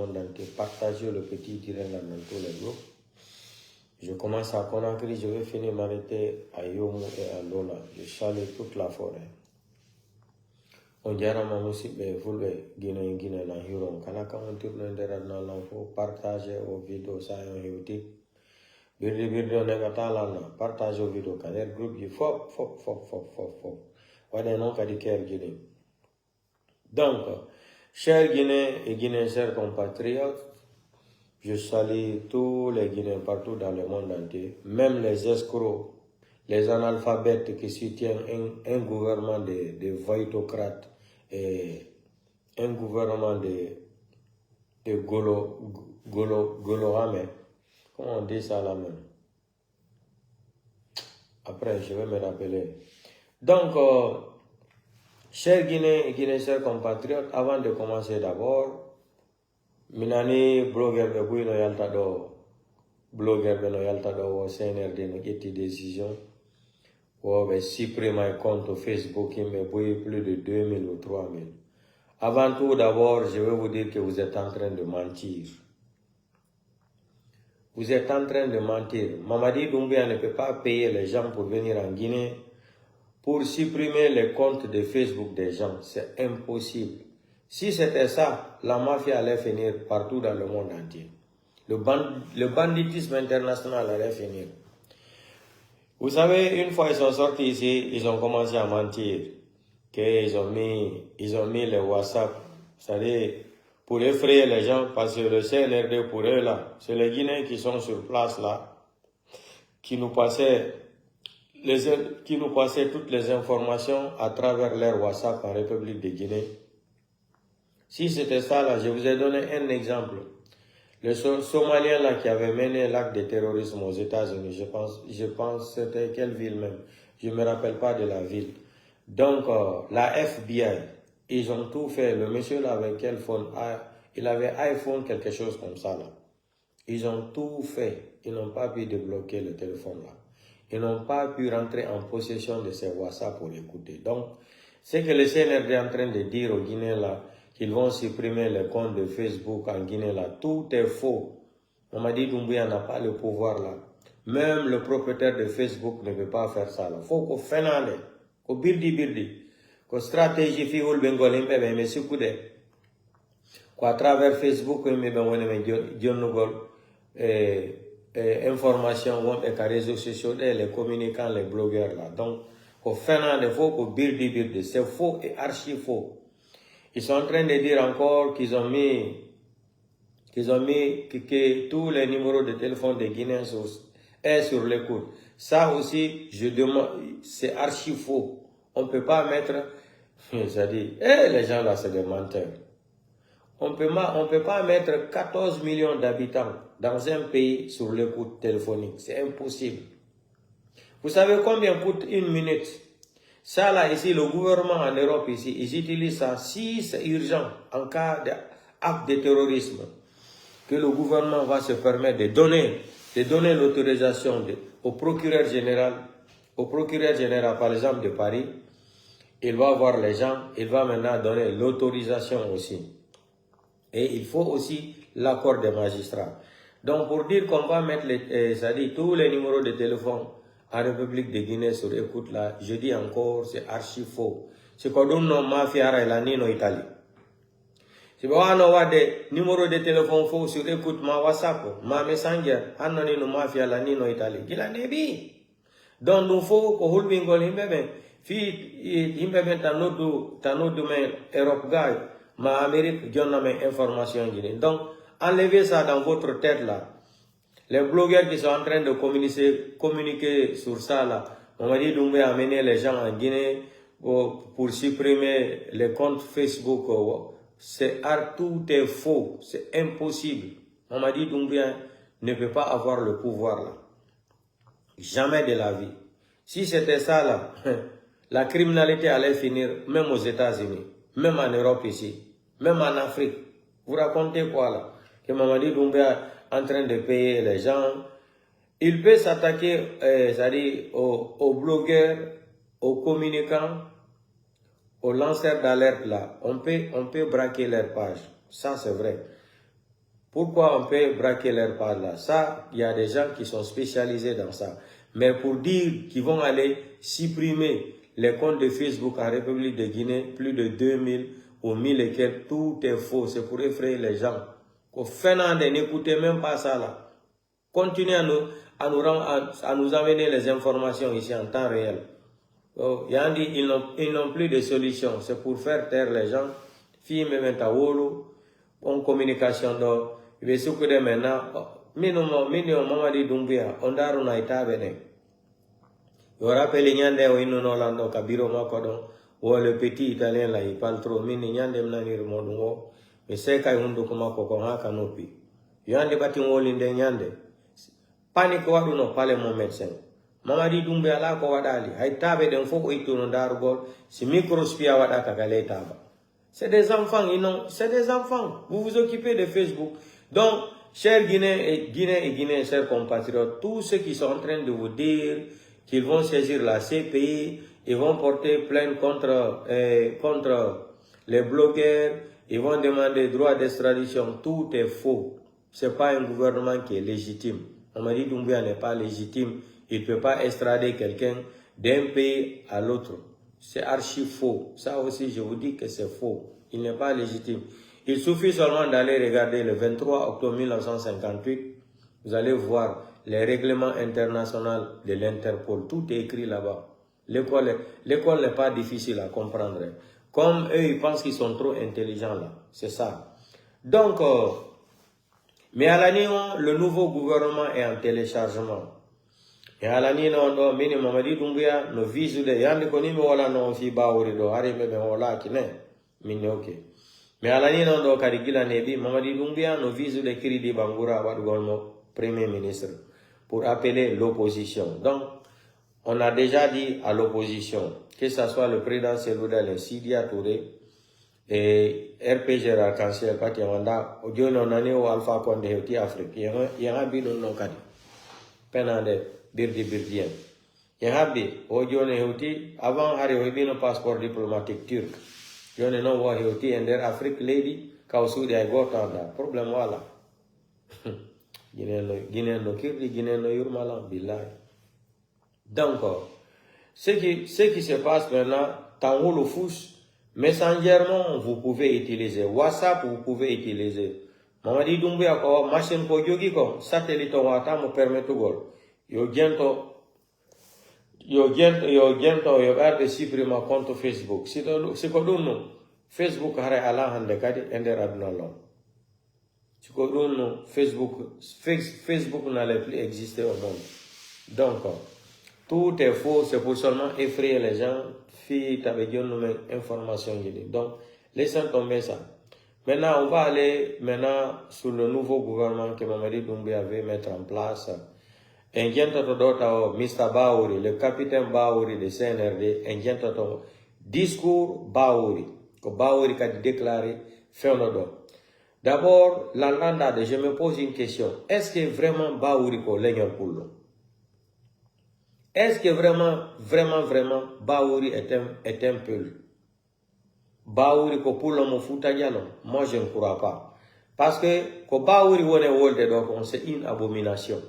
monde entier. Partagez le petit direct dans tous les groupes. Je commence à Conakry, je vais finir m'arrêter à Yomu et à Lola. Je salue toute la forêt. On jarama musidɓe fulɓe Guinée na hiron kala kam on tirno nder aduna fof partage o vidéo sa on hewti birde o negata lanna partage o vidéo ka nder groupe ji fop waɗe noon kadi kerji ɗin. Donc chers Guinéens et Guinéens, chers compatriotes, je salue tous les Guinéens partout dans le monde entier, même les escrocs, les analphabètes qui soutiennent un gouvernement de voytocrates et un gouvernement de Goloramé. Comment on dit ça là même? Après, je vais me rappeler. Donc, chers Guinéens et Guinéens, chers compatriotes, avant de commencer d'abord, minani blogger be buino yalta do blogger be no yalta do wo CNRD no ƴetti décision wo be supprimer compte Facebook me boyi plus de 2000 ou 3000. Avant tout d'abord, je vais vous dire que vous êtes en train de mentir. Vous êtes en train de mentir. Mamadi Doumbouya ne peut pas payer les gens pour venir en Guinée pour supprimer les comptes de Facebook des gens. C'est impossible. Si c'était ça, la mafia allait finir partout dans le monde entier. Le banditisme international allait finir. Vous savez, une fois ils sont sortis ici, ils ont commencé à mentir. Qu'ils ont mis les WhatsApp, c'est-à-dire pour effrayer les gens, parce que le CNRD pour eux là, c'est les Guinéens qui sont sur place là, qui nous passaient toutes les informations à travers leur WhatsApp en République de Guinée. Si c'était ça là, je vous ai donné un exemple. Le Somalien là qui avait mené l'acte de terrorisme aux États-Unis, je pense c'était quelle ville même, je ne me rappelle pas de la ville. Donc la FBI, ils ont tout fait. Le monsieur là avec quel phone, il avait iPhone quelque chose comme ça là. Ils ont tout fait. Ils n'ont pas pu débloquer le téléphone là. Ils n'ont pas pu rentrer en possession de ces WhatsApp pour l'écouter. Donc, c'est que le CNRD est en train de dire aux Guinéens là, qu'ils vont supprimer les comptes de Facebook en Guinée là. Tout est faux. Mamadi Doumbouya n'a pas le pouvoir là. Même le propriétaire de Facebook ne peut pas faire ça là. Faut qu'on fasse aller. Qu'on birdi. Qu'on stratégie fi hul bengol imbe be me sikude. Qu'à travers Facebook imbe be wone me jonnugol information et réseaux sociaux, les communicants, les blogueurs là. Donc, qu'on fait aller. Faut qu'on birdi. C'est faux et archi faux. Ils sont en train de dire encore qu'ils ont mis que tous les numéros de téléphone des Guinéens sont sur l'écoute. Ça aussi, je demande, c'est archi faux. On ne peut pas mettre, c'est-à-dire, les gens là, c'est des menteurs. On peut pas mettre 14 millions d'habitants dans un pays sur l'écoute téléphonique. C'est impossible. Vous savez combien coûte une minute? Ça là, ici, le gouvernement en Europe, ici, ils utilisent ça si c'est urgent, en cas d'acte de terrorisme, que le gouvernement va se permettre de donner l'autorisation au procureur général, par exemple, de Paris. Il va voir les gens, il va maintenant donner l'autorisation aussi. Et il faut aussi l'accord des magistrats. Donc, pour dire qu'on va mettre c'est-à-dire tous les numéros de téléphone en République de Guinée sur écoute là, je dis encore, c'est archi faux. C'est qu'on donne nos mafia et la nino Italie. C'est pour avoir des numéros de téléphone faux sur écoute ma WhatsApp, ma Messenger, anonino mafia la nino Italie. Gila nebi. Donc nous faut que hulbingol himbebe fi himbebe tanodu men Europe gay ma Amérique jonna men information gine. Donc enlevez ça dans votre tête là. Les blogueurs qui sont en train de communiquer sur ça là, on m'a dit Doumbouya a amené les gens en Guinée pour supprimer les comptes Facebook. Tout est faux, c'est impossible. On m'a dit Doumbouya ne peut pas avoir le pouvoir là. Jamais de la vie. Si c'était ça là, la criminalité allait finir même aux États-Unis, même en Europe ici, même en Afrique. Vous racontez quoi là? Que Mamadi Doumbouya en train de payer les gens. Il peut s'attaquer, c'est-à-dire aux blogueurs, aux communicants, aux lanceurs d'alerte là. On peut braquer leur page. Ça c'est vrai. Pourquoi on peut braquer leur part là? Ça, il y a des gens qui sont spécialisés dans ça. Mais pour dire qu'ils vont aller supprimer les comptes de Facebook en République de Guinée, plus de 2000 ou 1000 et quelques, tout est faux. C'est pour effrayer les gens. Au Finlande, n'écoutez même pas ça là. Continuez à nous amener les informations ici en temps réel. Oh, Yandi, ils n'ont plus de solution. C'est pour faire taire les gens. Filles, même en communication d'or. Il va s'occuper maintenant. Minimum, Mamadi Doumbia, on a un état bénin. Je rappelle Nyande ou Inonolando, Kabiro Makodon, ou le petit italien là, il parle trop. Mini Nyande Mnanir Mondungo, mais c'est qu'il y a un document qu'on a canopi. Yande bati Wolinde Nyande. Panique ou non, pas mon médecin. Mamadi Doumbia là, ko wadali. Hay tabe den foko itono darugol, si microspia wadaka gale taba. C'est des enfants, c'est des enfants. Vous vous occupez de Facebook. Donc, chers Guinéens et Guinéens, chers compatriotes, tous ceux qui sont en train de vous dire qu'ils vont saisir la CPI, ils vont porter plainte contre les blogueurs, ils vont demander droit d'extradition, tout est faux. Ce n'est pas un gouvernement qui est légitime. Mamadi Doumbia n'est pas légitime. Il ne peut pas extrader quelqu'un d'un pays à l'autre. C'est archi faux. Ça aussi, je vous dis que c'est faux. Il n'est pas légitime. Il suffit seulement d'aller regarder le 23 octobre 1958. Vous allez voir les règlements internationaux de l'Interpol. Tout est écrit là-bas. L'école n'est pas difficile à comprendre. Comme eux, ils pensent qu'ils sont trop intelligents là. C'est ça. Donc, mais à l'année, le nouveau gouvernement est en téléchargement. Et à l'année, on mini Mamadi Doumbia, no visu de yandi koni me wala no fi bawori do hari me wala kine minne ok. Mais à l'année, on kadi gila nebi Mamadi Doumbia no visu de Kiridi Bangura wadugolmo premier ministre pour appeler l'opposition. Donc, on a déjà dit à l'opposition, que ce soit le président Seloudal Sidia Touré et RPG Arc-en-Ciel Pati Wanda, audio non ane o Alpha Condé Heuti Afrique, yanga bidon no kadi. Penande. Birdien. Yahabi, Ojone Houti, avant Harry Webino passeport diplomatique turc. Jone no wa Houti and their Afrique lady, Kausudi I got on that. Problem wala. Guinéen no Kirdi, Guinéen no Yurmala, Bilay. Donc, ce qui se passe maintenant, Tango le fous, messengerement, vous pouvez utiliser. WhatsApp, vous pouvez utiliser. Mamadi Doumbia, machine ko yogi ko, satellite wata mo permet to gol. Yo gento arde supprimer compte Facebook. Si ko dunno Facebook hare ala hande kadi ender aduna lo. Si ko dunno Facebook n'allait plus exister au monde. Donc tout est faux, c'est pour seulement effrayer les gens. Fi tabe jonno men information yidi. Donc laissons tomber ça. Maintenant on va aller sur le nouveau gouvernement que Mamadi Doumbia veut mettre en place. Mr. Baouri, le capitaine Baouri de CNRD, discours Baouri, que Baouri a déclaré Féonodo. D'abord, l'Anlandade, je me pose une question. Est-ce que vraiment Baouri ko l'aignol poullo? Est-ce que vraiment Baouri est un peul? Baouri ko poullo mo fouta diano? Moi, je ne crois pas. Parce que, ko Baouri wone wolde donc, c'est une abomination.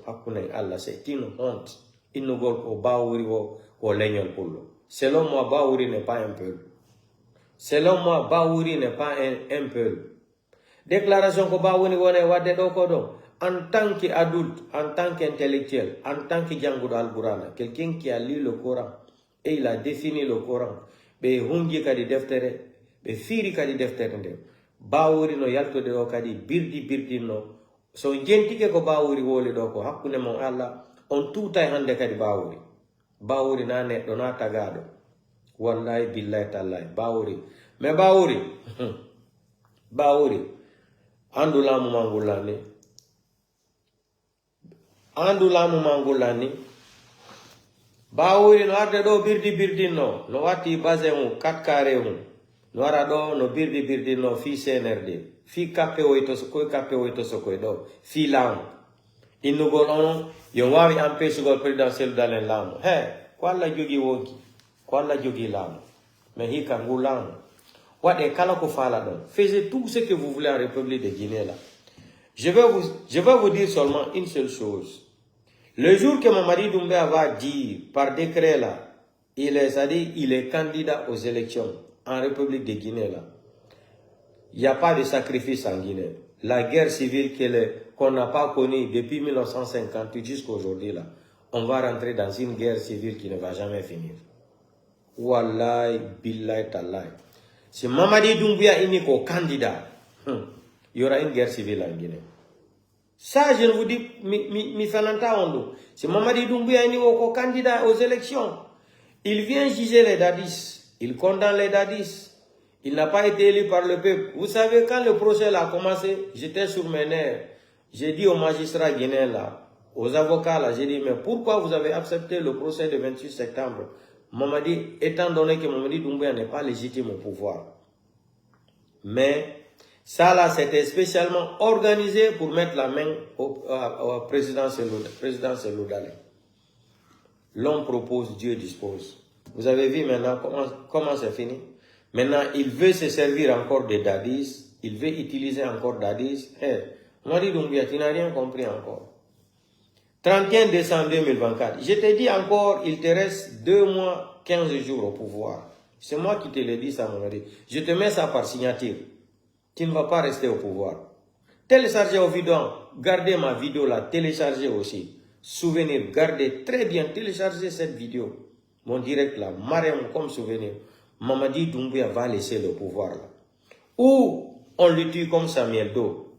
Allah, c'est une honte. Il nous gol ko Baouri ko l'aignol poullo. Selon moi, Baouri n'est pas un peul. Selon moi, Baouri n'est pas un peul. Déclaration ko Baouri wone wadde do ko do. En tant qu'adulte, en tant qu'intellectuel, en tant que Django al-Qur'an, quelqu'un qui a lu le Coran et il a défini le Coran, be hungi kadi deftere, be firi kadi deftere nde. Baouri no yalto de kadi birdi no. So jentike ko Baouri wole do ko hakkune mon Allah, on tuta hande kadi Baouri. Baouri na neddo na tagado. Wallahi billahi tallahi Baouri. Mais Baouri, Baouri, andulamu mangulani. Andulamu mangulani. Baouri no arde do birdi no. No wati base mu 4 carré mu. No ara do no birdi no fi CNRD. Fi KP8 sokoi do. Fi lam. Innu gol ono yo wawi empêche gol présidentiel dalen lam. Kwalla jogi wonki. Kwalla jogi lam. Mais hika ngulam. Wade kala ko fala don. Faisez tout ce que vous voulez en République de Guinée là. Je vais vous dire seulement une seule chose. Le jour que Mamadi Doumbouya va dire, par décret là, il est candidat aux élections en République de Guinée là, il n'y a pas de sacrifice en Guinée. La guerre civile qu'on n'a pas connue depuis 1958 jusqu'à aujourd'hui là, on va rentrer dans une guerre civile qui ne va jamais finir. Wallahi, billahi, tallahi. Si Mamadi Doumbouya est unique candidat, il y aura une guerre civile en Guinée. Ça, je vous dis, mi Fananta Ondo. Si Mamadi Doumbouya est unique candidat aux élections, il vient juger les dadis, il condamne les dadis. Il n'a pas été élu par le peuple. Vous savez, quand le procès a commencé, j'étais sur mes nerfs. J'ai dit aux magistrats guinéens là, aux avocats là, j'ai dit, mais pourquoi vous avez accepté le procès du 28 septembre? Mamadi, étant donné que Mamadi Doumbouya n'est pas légitime au pouvoir. Mais ça là, c'était spécialement organisé pour mettre la main au président Seloudalé. L'homme propose, Dieu dispose. Vous avez vu maintenant comment c'est fini? Maintenant, il veut se servir encore de dadis, il veut utiliser encore dadis. Mamadi Doumbouya, tu n'as rien compris encore. 31 décembre 2024, je te dis encore, il te reste 2 mois, 15 jours au pouvoir. C'est moi qui te le dis ça, Mamadi. Je te mets ça par signature. Tu ne vas pas rester au pouvoir. Téléchargez au vidéo, gardez ma vidéo là, téléchargez aussi. Souvenir, gardez très bien, téléchargez cette vidéo. Mon direct là, Mariam comme souvenir. Mamadi Doumbouya va laisser le pouvoir là. Ou on le tue comme Samuel Do.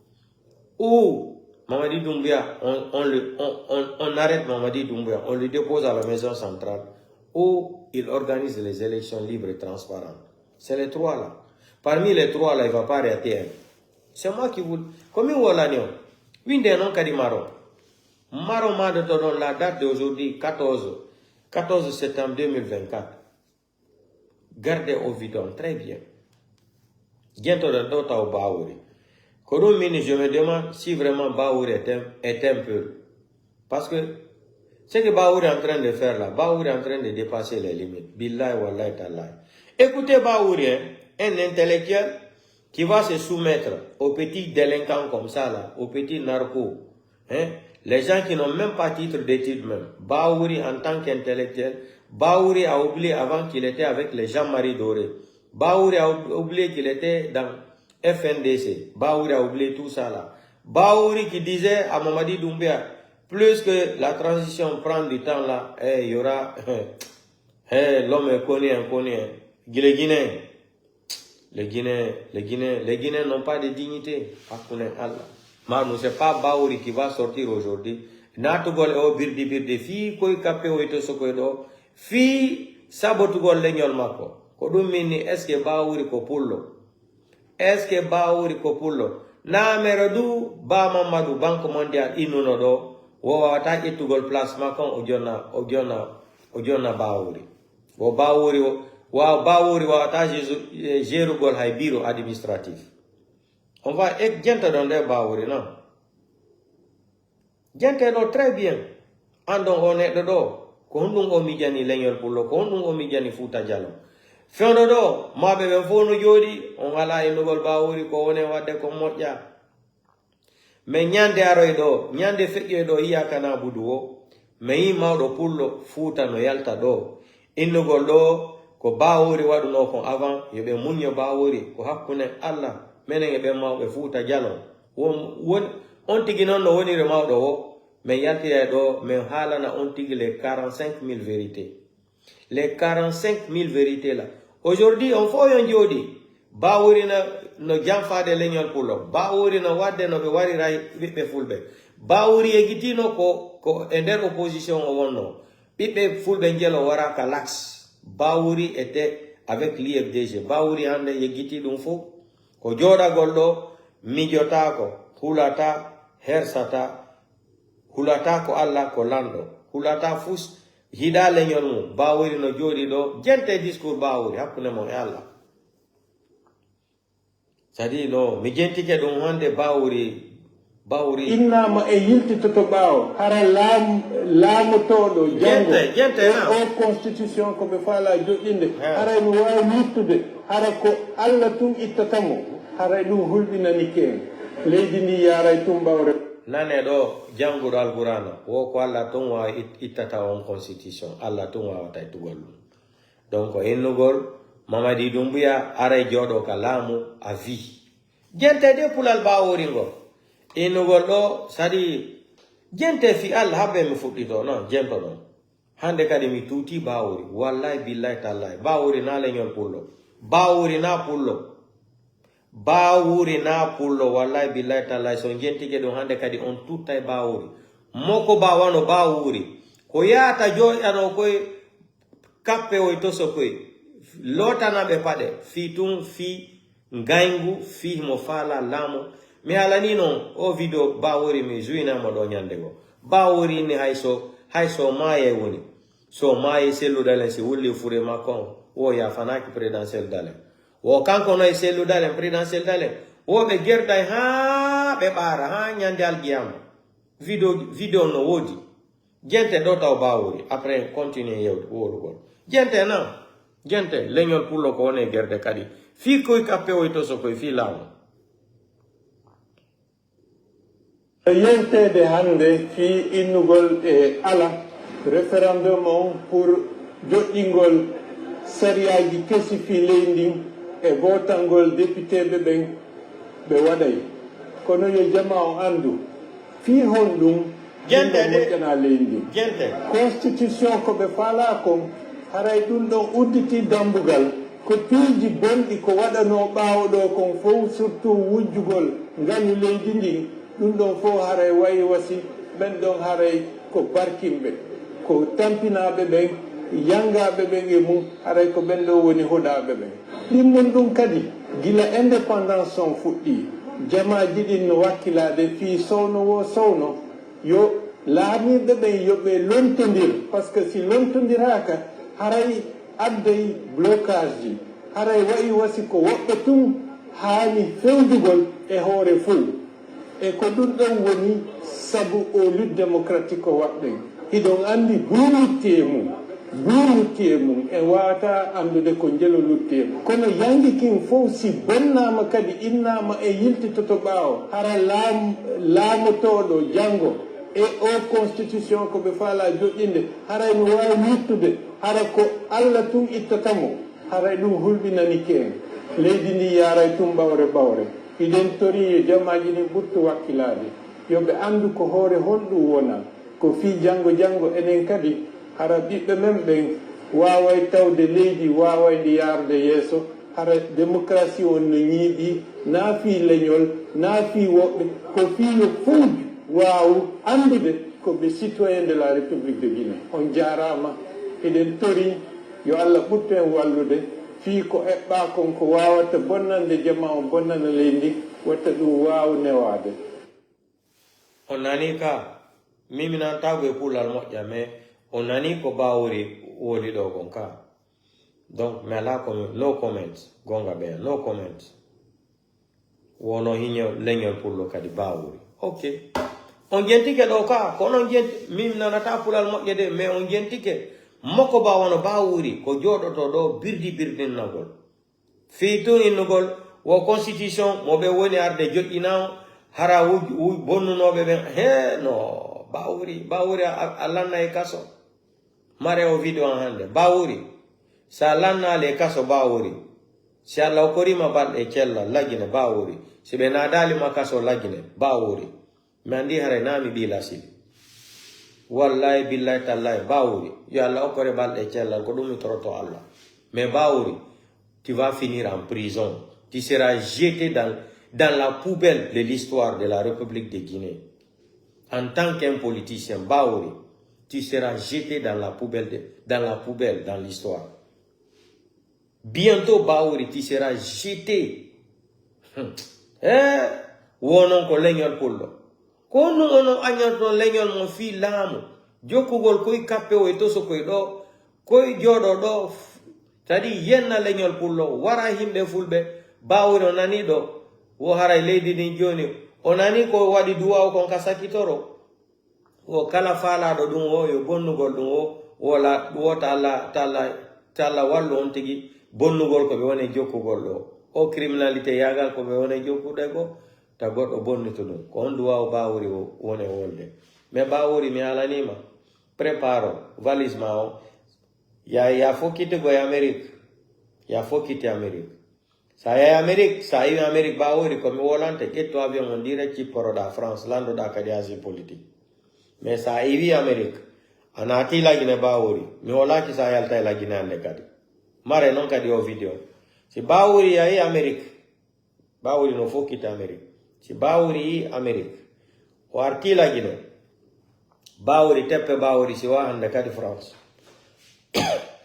Ou Mamadi Doumbouya, on arrête Mamadi Doumbouya, on le dépose à la maison centrale. Ou il organise les élections libres et transparentes. C'est les 3 là. Parmi les 3 là, il ne va pas arrêter un. C'est moi qui vous... Comme vous l'avez dit, une des noms qui dit Maron. Maron m'a donné la date d'aujourd'hui, 14 septembre 2024. Gardez au vidéo, très bien. Bientôt dans d'autres au Baouri. Je me demande si vraiment Baouri est un peu. Parce que ce que Baouri est en train de faire là, Baouri est en train de dépasser les limites. Billahi wallahi tallahi. Écoutez Baouri, un intellectuel qui va se soumettre aux petits délinquants comme ça là, aux petits narcos. Les gens qui n'ont même pas titre d'études même. Baouri en tant qu'intellectuel, Baouri a oublié avant qu'il était avec les Jean-Marie Doré. Baouri a oublié qu'il était dans FNDC. Baouri a oublié tout ça là. Baouri qui disait à Mamadi Doumbouya, plus que la transition prend du temps là, il y aura... l'homme est connu, Les Guinéens n'ont pas de dignité. Mais ce n'est pas Baouri qui va sortir aujourd'hui. Natugol o birdi fi koy kapé o ito sokoydo fi sabotugol leñol makko ko dum minni est ce que Baouri ko pullo na mero du ba Mamadou banque mondiale inuno do wo wata itugol place makon o jonna Baouri wo Baouri wata gérugol hay bureau administratif. On va être gentil dans les Baouri, non? Gentil, très bien. Andon on est dedans. Kondung omijani leñol pullo, kondung omijani futa jalo. Fendo do, mabe ben fonu jodi, on ala inugol Baouri ko wone wadde ko moƴƴa. Mais ñande aroy do, ñande feƴƴoy do iya kana budu o, mais yi mawɗo pullo futa no yalta do. Innugol do ko Baouri waɗuno ko avant, yoɓe muñyo Baouri ko hakkune Allah. Menen e ɓen mawɓe fuuta jalo on tigi noon no woniri mawɗo o min yaltira ɗo min haalana on tigi les 45 000 vérités. Les 45 000 vérités là. Aujourd'hui on faut yon jooɗi Baouri no janfade leñol pullo, Baouri no wadde no ɓe warira ɓiɓɓe fulɓe. Baouri egitino ko e nder opposition o wonno ɓiɓɓe fulɓe jelo waraka l'axe. Baouri était avec l'IFDG. Baouri hande yeggiti ɗum fof ko joɗagol ɗo mijotako hulata hersata hulata ko Allah ko lando hulata fus hida leñol mum. Baouri no joɗi ɗo jente discours Baouri hakkunde mon e Allah. C'est-à-dire no mi jentike ɗum hande Baouri innama e yiltitoto ɓaawo hara laamotoɗo janggo o constitution koɓe faala joƴƴinde haray mi wawi yittude hara ko Allah tun ittatamo haray ɗum hulɓinani keen leydi ndi yaara e tumbawre nane ɗo janguɗo alqurana wo ko allah ton wawa ittata on constitution allah ton wawata ittugol ɗum donc innugol mamadi dumbuya aray joɗo ka laamu a vie jente de pulal bawori ngol innugol ɗo sadi jente fi allah habbe mi fuɗɗito non jento ɗon hande kadi mi tuuti bawori wallahi billahi tallahi bawori na leñol pullo bawori na pullo bawuri na pullo wallahi billahi tallahi so jentike ɗum hande kadi on tuttay bawuri moko bawano bawuri ko yata joƴano koye kappe oy toso koye lotanaɓe paɗe fi tun fi ngaygu fi mo faala laamo mi halani noon o vidéo bawuri mi juinama ɗo ñande go bawuri ni hayso maye woni so maye selludalen si wulli fure makko on wo yafanaki présidentiel dalen wo kanko no e selludalen présidentiel dalen woɓe gerɗay ha ɓe ɓaara ha ñande alqiyama vidéo no woodi jente ɗo taw bawuri après continue yewde wolugol jente na jente leñol pullo ko woni gerde kadi fi koye kappe oy to so koye fi laamu yentede hande fi innugol e ala référendum on pour joɗɗingol sariyaji kesi fi leydi ndin e votangol député ɓen ɓe waɗay kono yo jama o andu fi hon ɗum moƴƴana leydi ndin constitution ko ɓe faala kon haray ɗum ɗon udditi dambugal ko piiji bonɗi ko waɗano ɓaawoɗo kon fof surtout wujjugol nganu leydi ndin ɗum ɗon fof haray wayi wasi ɓen ɗon haray ko barkimɓe ko tampinaɓe ɓen yangaɓe ɓen e mum haray ko ɓen ɗo woni hoɗaɓe ɓen ɗimmon ɗum kadi gila indépendance on fuɗɗi jamaji ɗin no wakkilade fi sowno wo sowno yo laamirɓe ɓen yoɓe lontodir par ce que si lontodiraka haray adday blocage ji haray wayi wasi ko woɓɓe tun haani fewjugol e hoore fof e ko ɗum ɗon woni sabu o lutte démocratique o waɗɗen hiɗon anndi buurutti e mum en wawata andude ko jelo lutti e mum kono yangi kin fof si bonnama kadi innama e yiltitoto ɓaawo hara laamotoɗo janngo e o constitution ko ɓe faala joƴƴinde haray no wawi yittude hara ko allah tun ittatamo haray ɗum hulɓinani keen leydi ndi yaaray tun ɓawre iɗen tori e jamaji ɗin ɓurtu wakkilade yoɓe andu ko hoore honɗum wona ko fi janngo enen kadi hara ɓiɓɓe men ɓen waway tawde leydi wawayde yarde yeeso hara démocratie on no ñiiɓi na fi leñol na fi woɓɓe ko fiyo fof wawu andude ko ɓe citoyen de la république de Guinée on jarama eɗen tori yo allah ɓurtu en wallude fii ko eɓɓa kon ko wawata bonnande jama o bonnana leydi watta ɗum waw newade on nani ka miminantago e pullal moƴƴa mais on nani ko bawori woni ɗo kon ka donc mi ala no comment gonga ɓe no comment wono hiño leñol pullo kadi bawori ok on jentike ɗo ka kono jenti min nanata pulal moƴƴe de mais on jentike moko bawano bawuri ko joɗoto ɗo birdinnagol fi tun innugol wo constitution moɓe woni arde joƴƴina hara bonnunoɓe ɓen he no bawuri a lanna e kaso mare o vidéo an hande bawuri sa lannale e kaso bawuri si allah hokorima balɗe cella laggine bawuri si ɓe nadalima kaso laggine bawuri mi andi hara nami ɓila sili wallahi billahi tallahi bawuri yo allah hokkore balɗe cellal ko ɗum mi toroto allah mais bawuri tu vas finir en prison tu seras jeté dans la poubelle de l'histoire de la République de Guinée en tant qu'un politicien bawuri tu seras jeté dans la poubelle dans l'histoire bientôt bawuri tu seras jeté wonon ko leñol pullo kono ono añato leñol mo fi laamu jokkugol koye kappe o e toso koye ɗo koye jooɗo ɗo tadi yenna leñol pullo wara himɓe fulɓe bawuri o nani ɗo wo haray leydi ndin joni o nani ko waɗi duwaw kon ka sakitoro o kala faalaɗo ɗum o yo bonnugol ɗum o wota allah wallu on tigi bonnugol ko ɓe woni jokkugol ɗo o criminalité yagal ko ɓe woni jokkuɗe ko ta goɗɗo bonnito ɗum ko on duwaw bawuri woni wolde mais bawuri mi alanima préparo valise ma o ya fo kittego e Amérique ya fo kitti Amérique sa yahi Amérique sa iwi Amérique bawuri komi wolante ƴetto avion on direct cipporoɗa France landoɗa kadi asile politique mais sa iwi Amérique a naati lagine bawuri mi wolaki sa yalta e lagine hande kadi mare noon kadi o vidéo si bawuri yahi Amérique bawuri no fo kitti Amérique si bawuri yi Amérique o arti lagine bawuri teppe bawuri siwa hande kadi France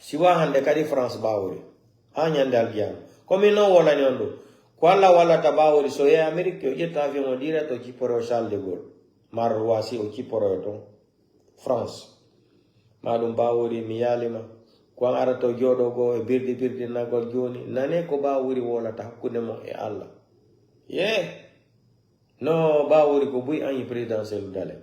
siwa hande kadi France bawuri ha ñande algiyama komi noon wolani on ɗum ko Allah wallata bawuri so yehi Amérique o ƴetta avion o direct o cipporo Charles de Gaulle mar Roissy o cipporo ton France maɗum bawuri mi yalima ko an arata joɗo go e birdi nagol joni nane ko bawuri wolata hakkude mon e Allah no bawuri ko buy añi présidentiel dale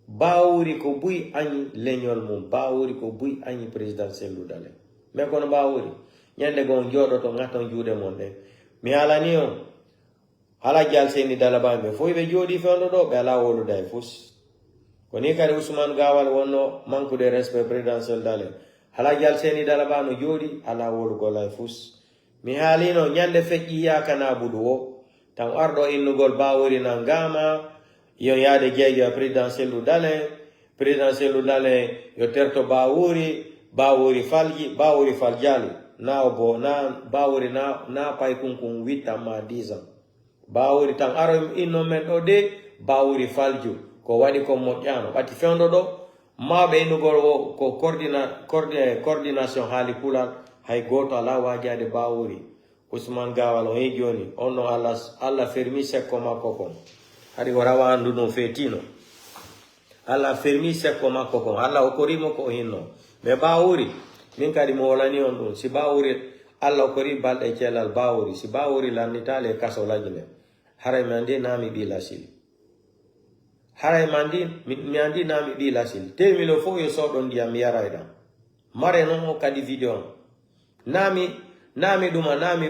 bawuri ko buy añi leñol mum bawuri ko buy añi présidentiel dale mais kono bawuri ñande gon joɗoto gatton juuɗe mon ɗe mi halani on Halaji Alseni Dalabambe fo ɓe jooɗi fewndo ɗo ɓe ala woluda e fus ko ni kadi Ousmane Gawal wonno manque de respect présidentiel dale Halaji Alseni Dalaba no jooɗi ala wolugol e fus mi haalino ñande feƴƴi yakana buɗu o tan arɗo innugol bawori nan gama yo yaade jeejo présidentiel dale yo terto bawori falji bawori faljali na bo na bawori na pay kunkun 8 ans ma 10 ans bawori tan aro inno men ɗo de bawori falju ko waɗi ko moƴƴano ɓatti fewndo ɗo maɓe innugol ko coordination haali pulal hay goto ala wajade bawori Ousmane Gawal on yi joni on no Allah fermi sekko makko kon hadi o rawa andu no fetino Allah fermi sekko makko kon Allah o korimo ko hinno mais bawori min kadi mo wolani on ɗum si bawori Allah o kori balɗe celal bawori si bawori lannitale kaso lajine haray mi andi nami ɓi lasil haray mi andi nami ɓi lasil temilo fof yo soɗon ndiyam mi yarayɗam mare noon o kadi vidéo on nami ɗuma nami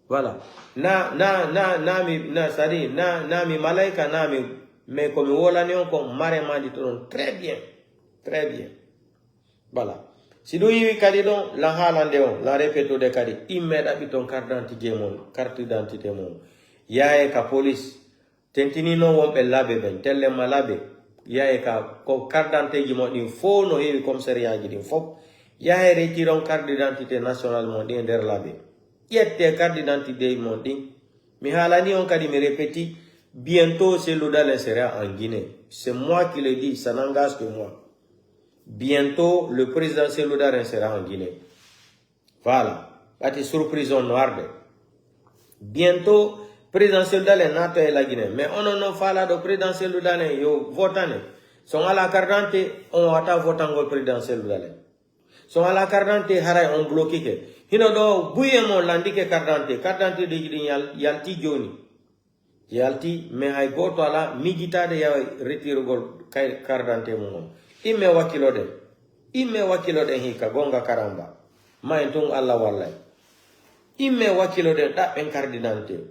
voilà nami malaika nami mais komi wolani on ko mare mandi to ɗon très bien voilà si ɗum yiwi kadi ɗon la haalande on la répétude kadi imme ɗaɓi ton carte d'identité mon yaye ka police tentini noon wonɓe laaɓe ɓen tellema laaɓe yaye ka ko carte d'identité ji mon ɗin fof no heewi commissariat ji ɗin fof yahe retire on carte d'identité nationale mon ɗin e nder laaɓe ƴette carte d'identité mon ɗin mi haalani on kadi mi répéti bientôt Cellou Dalein sera en Guinée c'est moi qui le dis, ça n'engage que moi. Bientôt, le président Cellou Dalein sera en Guinée. Voilà. Ati surprise on noirde. Bientôt, président Cellou Dalein nato e la Guinée. Mais on non fala do président Cellou Dalein yo votane. Son à la carte d'identité, on ata votango président Cellou Dalein. Son à la carte d'identité, haray on bloqué ke. Hino do buye mon landike carte d'identité de yalti joni. Yalti, mais hay goto ala mijitade ya retire gol carte d'identité mon. Imme wakiloɗen hika gonga karamba ma en tun Allah wallay imme wakkiloɗen ɗaɓɓen carte d'identité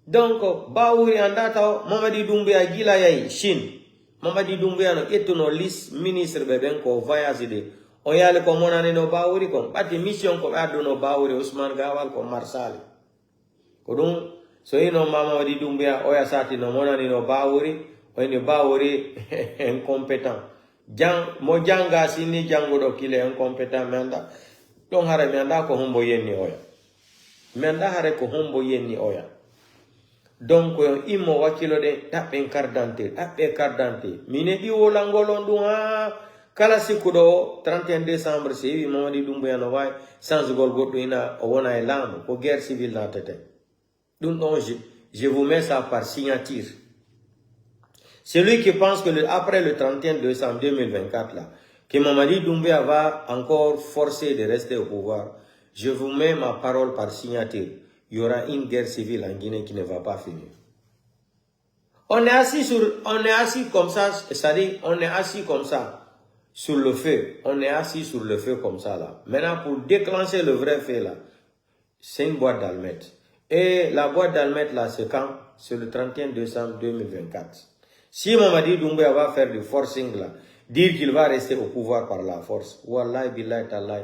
donc bawuri anda taw Mamadi Doumbouya gila yayi Chine Mamadi Doumbouya no ƴettuno liste ministre ɓe ɓen ko voyage de o yaali ko monanino bawuri kon ɓatti mission ko ɓe adduno bawuri Ousmane Gawal ko marsali ko ɗum so yino Mamadi Doumbouya oya sati no monanino bawuri oyni bawuri incompétent mo janga sini janguɗo kile incompétent mi anda ɗon hara mi anda ko hombo yenni oya mi anda hare ko hombo yenni oya donc immo wakkilo ɗen ɗaɓɓen carte d'identité mine ɗi wolangol on ɗum ha kala sikkuɗo o 31 décembre si wi Mamadi Doumbouya no wawi changegol goɗɗo ina o wona e laamu ko guerre civile natete ɗum ɗon je vous mets ça par signature. Celui qui pense que après le 31 décembre 2024, là, que Mamadi Doumbouya va encore forcer de rester au pouvoir, je vous mets ma parole par signature. Il y aura une guerre civile en Guinée qui ne va pas finir. On est assis comme ça, c'est-à-dire, on est assis comme ça, sur le feu. On est assis sur le feu comme ça, là. Maintenant, pour déclencher le vrai feu, là, c'est une boîte d'allumettes. Et la boîte d'allumettes là, c'est quand? C'est le 31 décembre 2024. Si Mamadi Doumbouya va faire du forcing là, dire qu'il va rester au pouvoir par la force, Wallahi billahi tallahi,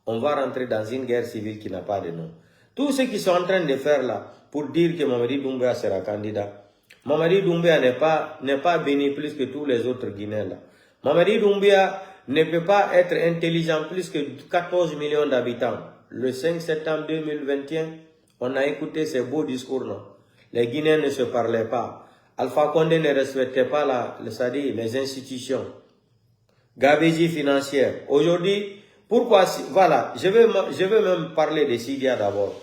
on va rentrer dans une guerre civile qui n'a pas de nom. Tout ce qu'ils sont en train de faire là, pour dire que Mamadi Doumbouya sera candidat, Mamadi Doumbouya n'est pas béni plus que tous les autres Guinéens là. Mamadi Doumbouya ne peut pas être intelligent plus que 14 millions d'habitants. Le 5 septembre 2021, on a écouté ces beaux discours, non? Les Guinéens ne se parlaient pas. Alpha Condé ne respectait pas les institutions. Gabégie financière. Aujourd'hui, pourquoi, voilà, je vais même parler de Sidia d'abord.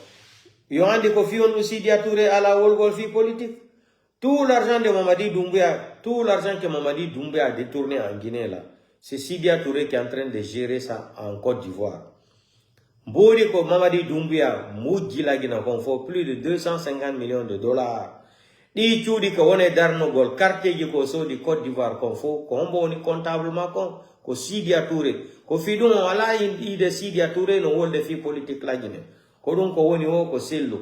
Il y a des confiants de Sidia Touré à la Wolgolfi politique. Tout l'argent de Mamadi Doumbouya, tout l'argent que Mamadi Doumbouya a détourné en Guinée là, c'est Sidia Touré qui est en train de gérer ça en Côte d'Ivoire. Bori ko Mamadi Doumbouya, Moudji la Guinée, qu'on fait plus de 250 millions de dollars. Di chudi ko wone darno gol quartier ji ko so di Côte d'Ivoire qu'on fait, qu'on boni comptablement ko Sidia Touré, ko fidon wala ide Sidia Touré no wolde fi politique la Guinée. Ko dun ko woni o ko sellu.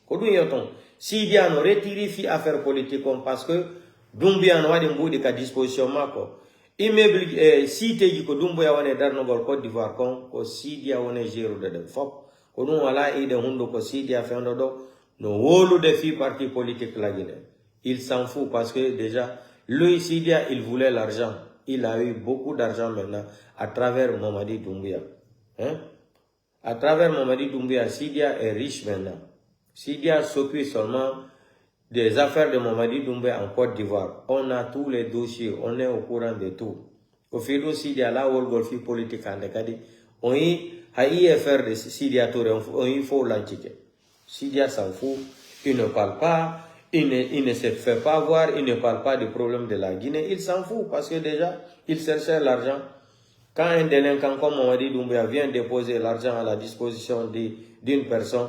Ko dun yoton Sidia no retiri fi affaire politique parce que Doumbouya no wadi mbudi ka disposition mako. Immeuble cité ji ko Doumbouya wone darno gol Côte d'Ivoire ko Sidia wone gero de fop. Ko dun wala ide hundo ko Sidia fendo do no wolu de fi parti politique la Guinée. Il s'en fout parce que déjà lui Sidia il voulait l'argent. Il a eu beaucoup d'argent maintenant à travers Mamadi Doumbouya. Hein? À travers Mamadi Doumbouya, Sidia est riche maintenant. Sidia s'occupe seulement des affaires de Mamadi Doumbouya en Côte d'Ivoire. On a tous les dossiers, on est au courant de tout. Au fil de Sidia, là où le politique en décadé, on y a faire de Sidia Touré, on y faut l'antiquer. Sidia s'en fout, il ne parle pas, il ne se fait pas voir, il ne parle pas du problème de la Guinée, il s'en fout parce que déjà, il cherchait l'argent. Quand un délinquant comme Mamadi Doumbouya vient déposer l'argent à la disposition d'une personne,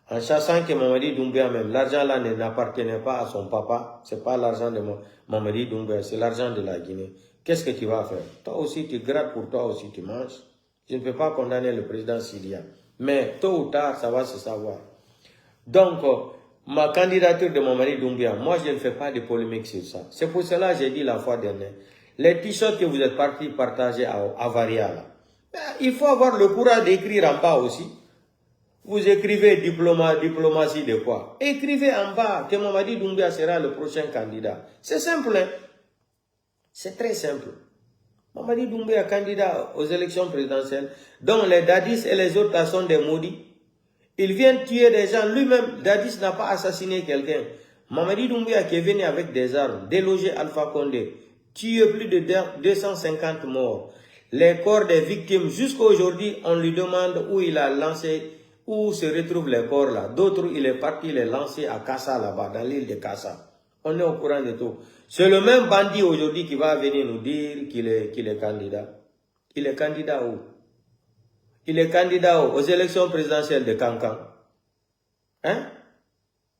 en sachant que Mamadi Doumbouya même, l'argent là n'appartenait pas à son papa, c'est pas l'argent de Mamadi Doumbouya, c'est l'argent de la Guinée. Qu'est-ce que tu vas faire? Toi aussi tu grattes, pour toi aussi tu manges. Je ne peux pas condamner le président Sidia, mais tôt ou tard ça va se savoir. Donc, ma candidature de Mamadi Doumbouya, moi je ne fais pas de polémique sur ça. C'est pour cela que j'ai dit la fois dernière, les t-shirts que vous êtes partis partager à Varia, là, il faut avoir le courage d'écrire en bas aussi. Vous écrivez diplomatie de quoi? Écrivez en bas que Mamadi Doumbouya sera le prochain candidat. C'est simple, hein? C'est très simple. Mamadi Doumbouya candidat aux élections présidentielles, dont les Dadis et les autres sont des maudits. Ils viennent tuer des gens. Lui-même, Dadis n'a pas assassiné quelqu'un. Mamadi Doumbouya qui est venu avec des armes, déloger Alpha Condé, tué plus de 250 morts. Les corps des victimes, jusqu'à aujourd'hui, on lui demande où il a lancé, où se retrouvent les corps là. D'autres, il est parti les lancer à Kassa là-bas, dans l'île de Kassa. On est au courant de tout. C'est le même bandit aujourd'hui qui va venir nous dire qu'il est candidat. Il est candidat où? Il est candidat aux élections présidentielles de Kankan. Hein?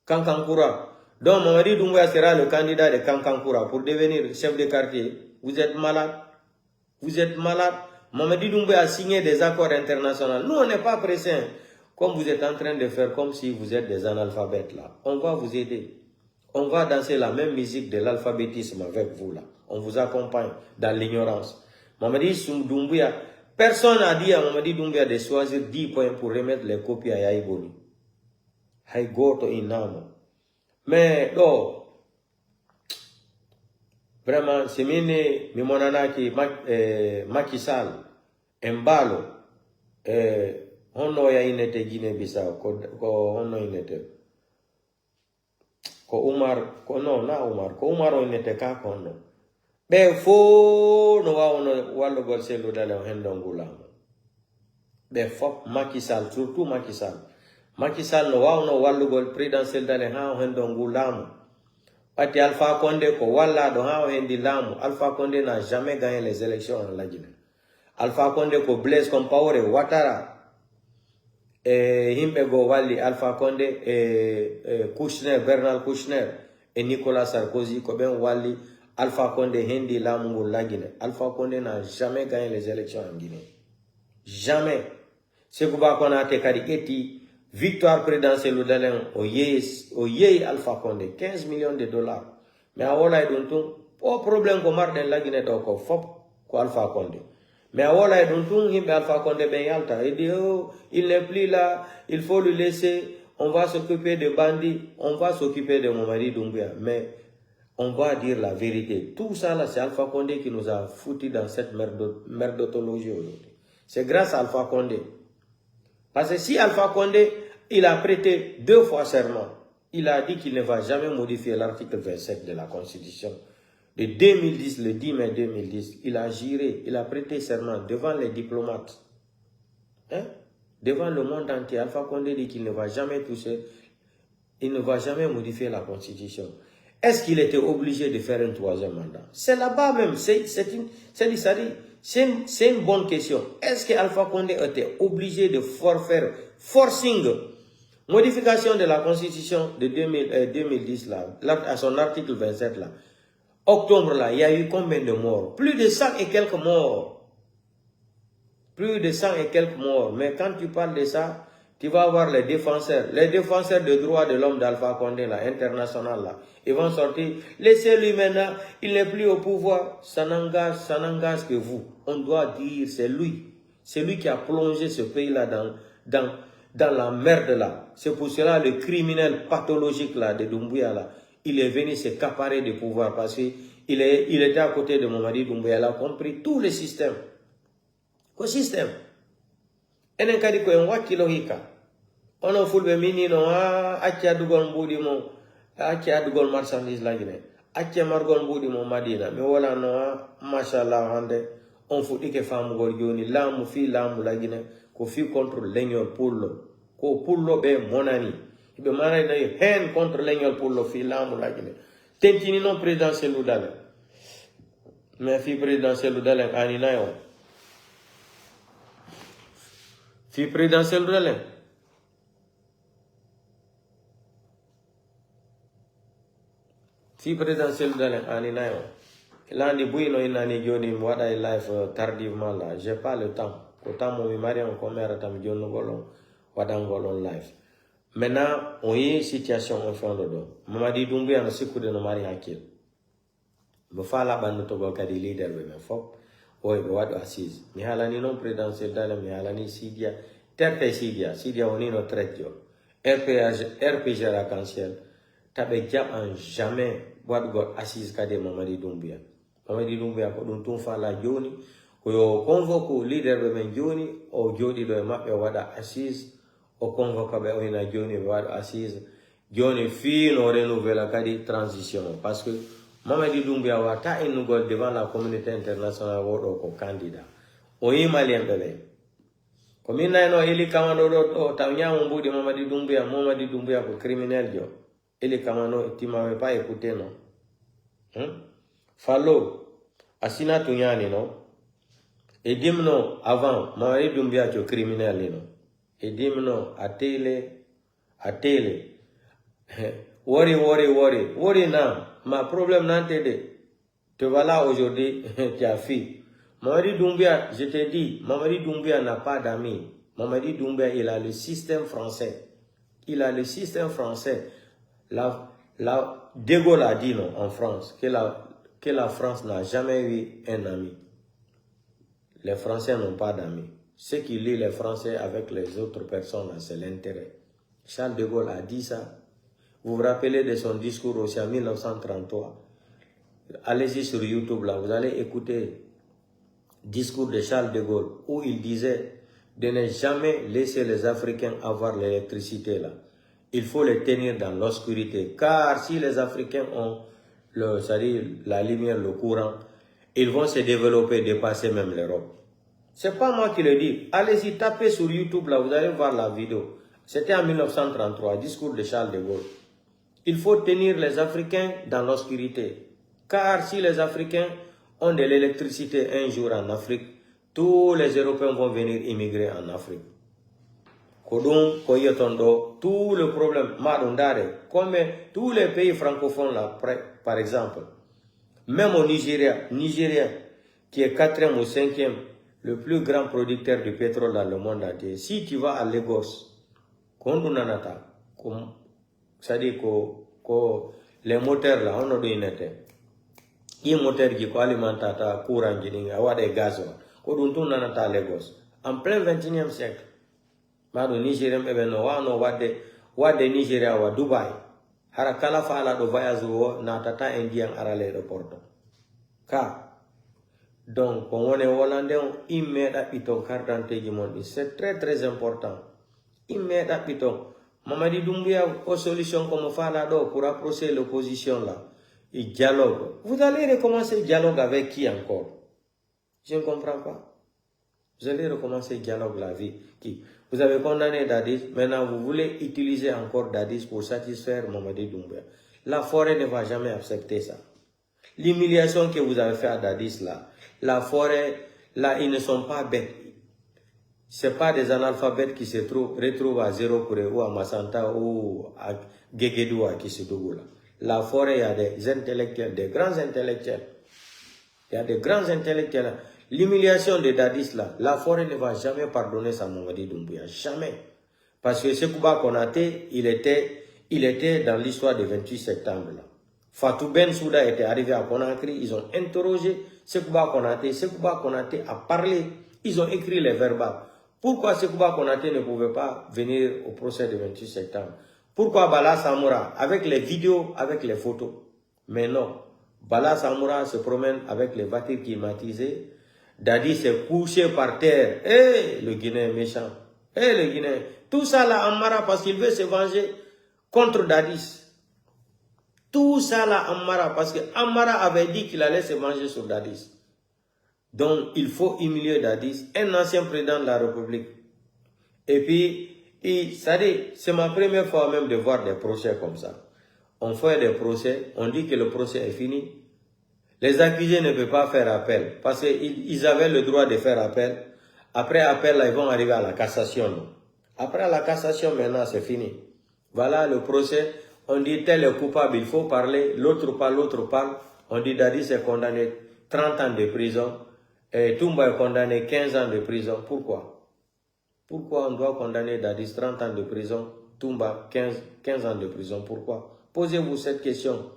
Kankankura. Donc Mamadi Doumbouya sera le candidat de Kankankura pour devenir chef de quartier. Vous êtes malade. Vous êtes malade. Mamadi Doumbouya a signé des accords internationaux. Nous, on n'est pas pressés. Comme vous êtes en train de faire comme si vous êtes des analphabètes là. On va vous aider. On va danser la même musique de l'alphabétisme avec vous là. On vous accompagne dans l'ignorance. Mamadi Doumbouya, personne n'a dit à Mamadi Doumbouya de choisir 10 points pour remettre les copies à Yaïboni. Haïgoto Inamo. Mais, non. Vraiment, c'est mine, Mimonanaki, Macky Sall, Mbalo, Hono ya inete Guinée-Bissau, ko Hono inete. Ko Umar, ko no, na Umar, ko Umar o inete ka kono. Be fo no wa ono wallo gol selu dale o hendongulamo. Be fop Macky Sall, surtout Macky Sall. Macky Sall no wa ono wallo gol présidentiel dale ha o hendongulamo. Pati Alpha Condé ko walla do ha o hendi lamu. Alpha Condé n'a jamais gagné les élections en la Guinée. Alpha Condé ko Blaise Compaoré Ouattara. Himbe go walli Alpha Condé Kouchner, Bernard Kouchner et Nicolas Sarkozy ko ben walli Alpha Condé hendi lamu la Guinée. Alpha Condé n'a jamais gagné les élections en Guinée. Jamais. Sekouba Konate Kadi Eti, victoire présidentielle au Yei Alpha Condé, 15 millions de dollars. Mais à Wola et Duntung, pas problème qu'on marque dans la Guinée d'Oko, fop, ko Alpha Condé. Mais à Wola et Duntung, il Alpha Condé ben yalta. Il dit, oh, il n'est plus là, il faut le laisser, on va s'occuper de bandits, on va s'occuper de Mamadi Doumbouya. Mais on va dire la vérité. Tout ça là, c'est Alpha Condé qui nous a foutu dans cette merdotologie aujourd'hui. C'est grâce à Alpha Condé. Parce que si Alpha Condé, il a prêté 2 fois serment, il a dit qu'il ne va jamais modifier l'article 27 de la Constitution. De 2010, le 10 mai 2010, il a juré, il a prêté serment devant les diplomates. Hein? Devant le monde entier, Alpha Condé dit qu'il ne va jamais toucher, il ne va jamais modifier la Constitution. Est-ce qu'il était obligé de faire un 3e mandat? C'est là-bas même, c'est une bonne question. Est-ce que Alpha Condé était obligé de faire forcing, modification de la Constitution de 2010 là, à son article 27 là? Octobre là, il y a eu combien de morts? Plus de 100 et quelques morts. Plus de 100 et quelques morts. Mais quand tu parles de ça, tu vas voir les défenseurs des droits de l'homme d'Alpha Condé, là, international, là. Ils vont sortir. Laissez-lui maintenant, il n'est plus au pouvoir. Ça n'engage que vous. On doit dire, c'est lui. C'est lui qui a plongé ce pays-là dans la merde, là. C'est pour cela, le criminel pathologique, là, de Doumbouya, là, il est venu s'accaparer du pouvoir parce qu'il était à côté de Mamadi Doumbouya. Il a compris tout le système. Quel système? Enen kadi ko en wakkilo hika ono fulbe minino acca dugol mbudi mo acca dugol marchandise lagine acca margol mbudi mo Madina mi wala no machallah hande on fuɗike famugol joni laamu fi laamu lagine ko fi contre leñol pullo ko pullo ɓe monani ɓe manani hen contre leñol pullo fi laamu lagine tentini noon présidentiel udalen mais fi présidentiel udalen aninayi on fi présidentiel udalen fi présidentiel udalen aninayi on landi buyino inani joni mi waɗa live tardivement là j'ai pas le temps ko temps momi mari on ko merata mi jonnugol on waɗangol on live maintenant on yi situation on fonɗo ɗo Mamadi Doumbouya no sikkude no mari hakkille mo faala ɓannutogol kadi leader ɓe men fof oye ɓe waɗo assise mi haalani noon présidentiel dale mi haalani Sidia terte Sidia woni no traitjo RPG arc-en-ciel taɓe jaɓan jamais waɗugol assise kadi e Mamadi Doumbouya ko ɗum tun faala joni koyo convoque leader ɓe men joni o jooɗiɗo e maɓɓe o waɗa assise o convoque ɓe oyna joni ɓe waɗa assise joni fiino renouvela kadi transition parce que Mamadi Doumbouya wata innugol devant la communauté internationale woɗo ko candidat o yi malien ɓe ko min nayno Eli Kamano ɗo taw ñamo mbuɗi Mamadi Doumbouya ko criminel jo Eli Kamano timame pas écouté non Fallo asina tuñani no e dimno avant Mamadi Doumbouya ko criminel ni no e dimno a télé worry now ma problème n'entendez te voilà aujourd'hui tu as fui Mamadi Doumbouya, je te dis, Mamadi Doumbouya n'a pas d'amis. Mamadi Doumbouya, il a le système français. De Gaulle a dit non, en France, que la France n'a jamais eu un ami. Les Français n'ont pas d'amis. Ce qui lie les Français avec les autres personnes, c'est l'intérêt. Charles de Gaulle a dit ça. Vous vous rappelez de son discours aussi en 1933. Allez-y sur YouTube, là, vous allez écouter discours de Charles de Gaulle, où il disait de ne jamais laisser les Africains avoir l'électricité là. Il faut les tenir dans l'obscurité. Car si les Africains ont la lumière, le courant, ils vont se développer, dépasser même l'Europe. C'est pas moi qui le dis. Allez-y, tapez sur YouTube là, vous allez voir la vidéo. C'était en 1933, discours de Charles de Gaulle. Il faut tenir les Africains dans l'obscurité. Car si les Africains ont de l'électricité un jour en Afrique, tous les Européens vont venir immigrer en Afrique. Kodon, Koyotondo, tout le problème, Madondare, comme tous les pays francophones là, par exemple, même au Nigeria, qui est 4e ou 5e, le plus grand producteur de pétrole dans le monde entier. Si tu vas à Lagos, c'est-à-dire que les moteurs là, on a dit les moteurs qui alimentent le courant, qui ont des gaz, à Lagos. En plein 21e siècle, au Nigeria, on Nigeria, à Dubaï. Harakala fala do voyage natata indien à l'aéroport. Donc, on est hollandais, il met à piton carte d'identité. C'est très très important. Il met à piton. Mamadi Doumbouya, aux solutions comme fala do pour approcher l'opposition là. Il dialogue. Vous allez recommencer le dialogue avec qui encore? Je ne comprends pas. Vous allez recommencer le dialogue la vie. Qui? Vous avez condamné Dadis, maintenant vous voulez utiliser encore Dadis pour satisfaire Mamadi Doumbouya. La forêt ne va jamais accepter ça. L'humiliation que vous avez fait à Dadis là, la forêt, là, ils ne sont pas bêtes. Ce pas des analphabètes qui se retrouvent à Zéro-Kouré ou à Massanta ou à Guéguédou à Kissidougou là. La forêt, il y a des intellectuels, des grands intellectuels. Il y a des grands intellectuels. L'humiliation de Dadis là, la forêt ne va jamais pardonner ça à Mamadi Doumbouya. Jamais. Parce que Sekouba Konaté, il était dans l'histoire du 28 septembre là. Fatou Bensouda était arrivé à Conakry, ils ont interrogé Sekouba Konaté a parlé, ils ont écrit les verbales. Pourquoi Sekouba Konaté ne pouvait pas venir au procès du 28 septembre? Pourquoi Bala Samoura, avec les vidéos, avec les photos? Mais non, Bala Samoura se promène avec les voitures climatisées, Dadi s'est couché par terre. Le Guinéen méchant. Le Guinéen. Tout ça là, Amara, parce qu'il veut se venger contre Dadis. Tout ça là, Amara, parce que Amara avait dit qu'il allait se venger sur Dadis. Donc, il faut humilier Dadis, un ancien président de la République. Et puis, c'est ma première fois même de voir des procès comme ça. On fait des procès, on dit que le procès est fini. Les accusés ne peuvent pas faire appel, parce qu'ils avaient le droit de faire appel. Après appel, là, ils vont arriver à la cassation. Après la cassation, maintenant, c'est fini. Voilà le procès. On dit tel est coupable, il faut parler. L'autre parle. On dit Dadis est condamné 30 ans de prison. Et Toumba est condamné 15 ans de prison. Pourquoi? Pourquoi on doit condamner Dadis 30 ans de prison, Toumba 15 ans de prison? Pourquoi? Posez-vous cette question.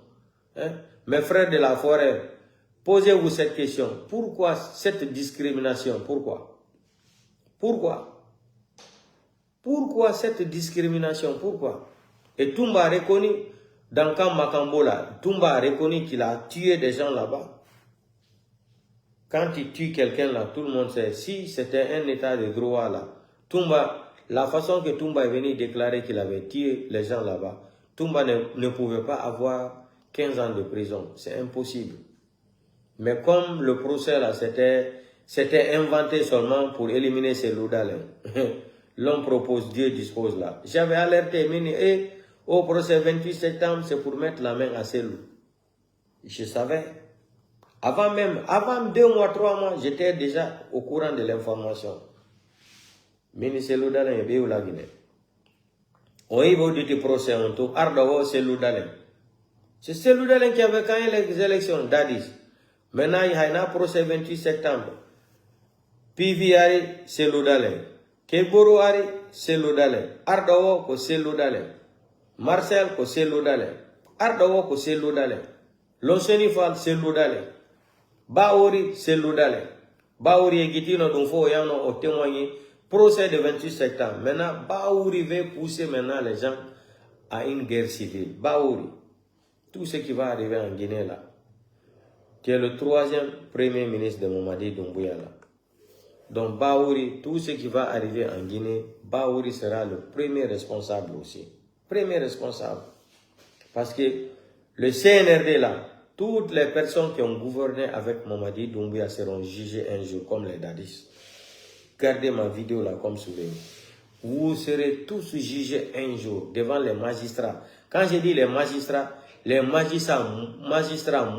Mes frères de la forêt, posez-vous cette question. Pourquoi cette discrimination? Pourquoi? Pourquoi cette discrimination? Pourquoi? Et Toumba a reconnu, dans Camp Makambola, Toumba a reconnu qu'il a tué des gens là-bas. Quand il tue quelqu'un là, tout le monde sait. Si c'était un état de droit là, Toumba, la façon que Toumba est venu déclarer qu'il avait tué les gens là-bas, Toumba ne pouvait pas avoir 15 ans de prison. C'est impossible. Mais comme le procès là, c'était inventé seulement pour éliminer ces loudales. L'homme propose, Dieu dispose là. J'avais alerté, au procès 28 septembre, c'est pour mettre la main à ces loups. Je savais. Avant 2 mois, 3 mois, j'étais déjà au courant de l'information. Mais c'est loudales, il y a la Guinée. On y va du procès, on tourne. Ardawo, c'est loudales. C'est celui qui avait gagné les élections, Dadis. Maintenant, il y a un procès 28 septembre. Pivi Ari, c'est l'Oudale. Keboro Ari, c'est l'Oudale. Ardawo, c'est l'Oudale. Marcel, c'est l'Oudale. Ardawo, c'est l'Oudale. Lonsenifal, c'est l'Oudale. Baori, c'est l'Oudale. Baori et Gitino, donc faut y en témoigner. Procès de 28 septembre. Maintenant, Baori veut pousser maintenant les gens à une guerre civile. Baori. Tout ce qui va arriver en Guinée là, qui est le 3e premier ministre de Mamadi Doumbouya là. Donc Baouri, tout ce qui va arriver en Guinée, Baouri sera le premier responsable aussi. Premier responsable. Parce que le CNRD là, toutes les personnes qui ont gouverné avec Mamadi Doumbouya seront jugées un jour comme les Dadis. Gardez ma vidéo là comme souvenir. Vous serez tous jugés un jour devant les magistrats. Quand je dis les magistrats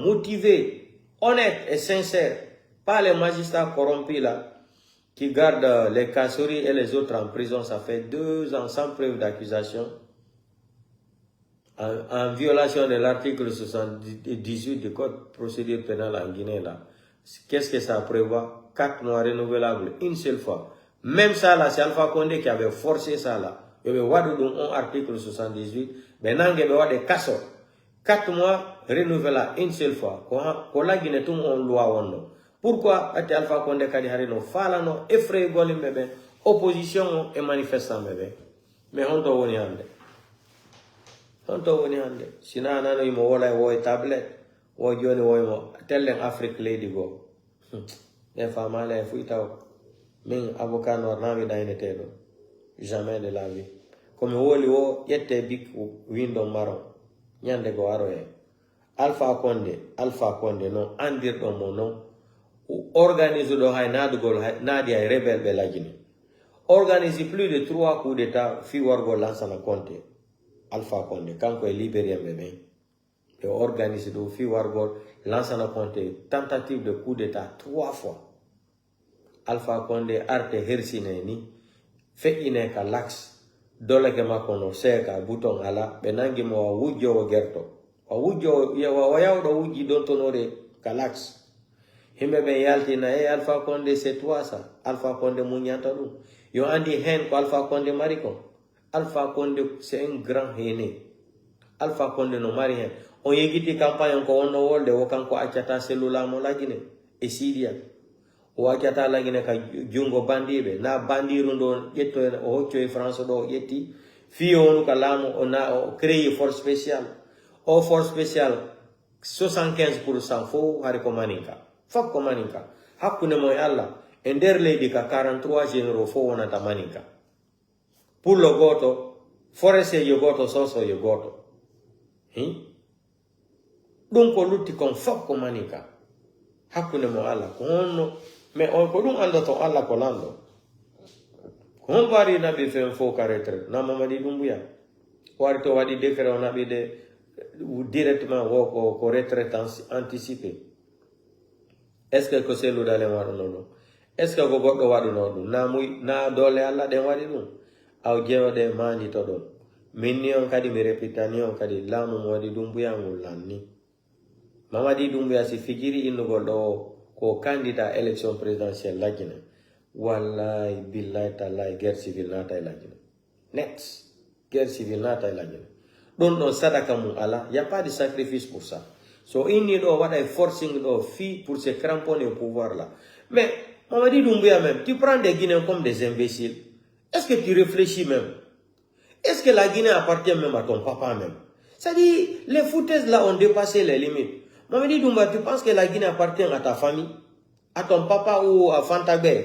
motivés, honnêtes et sincères, pas les magistrats corrompus là, qui gardent les Kassouri et les autres en prison, ça fait 2 ans sans preuve d'accusation, en violation de l'article 78 du Code de procédure pénale en Guinée là. Qu'est-ce que ça prévoit? 4 mois renouvelables, une seule fois. Même ça là, c'est Alpha Condé qui avait forcé ça là. Il y avait un article 78, maintenant il y avait des cassos. 4 mois renouvelables, une seule fois. Quand la Guinée tout on loi. Pourquoi Alpha Condé kadi harino fala no effrayer golim bébé opposition et manifestant bébé. Mais on doit venir ande. On doit venir ande. Sina nano imo wala wo tablette. Wo joni wo imo tellen Afrique lady go. Les femmes les fuita. Min avocat noir navi daine tedo. Jamais de la vie. Comme woli wo yette big window marron. Nyande go aroye. Alpha Condé non andir do mon nom. Organise do hay nadugol nadi ay rebel be la Guinée. Organise plus de 3 coups d'état fi wargo lança na compte. Alpha Condé kanko e libérien bébé. Et organise do fi wargo lança na compte tentative de coup d'état 3 fois. Alpha Condé arte hersine ni fe ine ka lax dole ke makono seka bouton ala benangi mo wujjo wo gerto. Wa wujjo ya wa yaw do wujji don tonore ka lax. Himbe be yaltina Alpha Condé c'est toi ça. Alpha Condé munyanta dum. Yo andi hen ko Alpha Condé mariko. Alpha Condé c'est un grand héné. Alpha Condé no mari hen. On yegiti campagne ko onno wolde wo kanko accata cellula mo lagine e sidia. O accata lagine ka jungo bandibe na bandiru ndo yetto o hocco e France do yetti fi onu ka lamo ona o créer force spéciale. O force spéciale 75% fo hari ko maninka. Fak ko maninka. Hakune moy Allah. Ender lady ka 43 généraux fo wonata maninka. Pour le goto, forese yo goto soso yo goto. Donc ko lutti kon fak ko maninka. Hakune mo Allah ko onno mais on ko dum Allah to Allah ko lando. Ko bari nabi fe fo ka retraite na Mamadi Doumbouya. Wari to wadi décret on nabi de directement wo ko retraite anticipée. Est-ce que c'est le dalé wadu non? Est-ce que gogo wadu non? Na dole Allah de wadi non. Aw jewo de mani to don. Minni on kadi mi repitani on kadi lamu Mamadi Doumbouya ngulani. Mamadi Doumbouya si fikiri innugol do ko candidat élection présidentielle la Guinée. Wallahi billahi tallahi guerre civile nata la Guinée. Next. Guerre civile nata la Guinée. Donc sadaka mu Allah, y a pas de sacrifice pour ça. So il need what I forcing the fille pour se cramponner au pouvoir là. Mais Mamadi Doumbouya même, tu prends des Guinéens comme des imbéciles. Est-ce que tu réfléchis même? Est-ce que la Guinée appartient même à ton papa même? C'est-à-dire, les foutaises là ont dépassé les limites. Mamadi Doumbouya, tu penses que la Guinée appartient à ta famille? À ton papa ou à Fantagbe?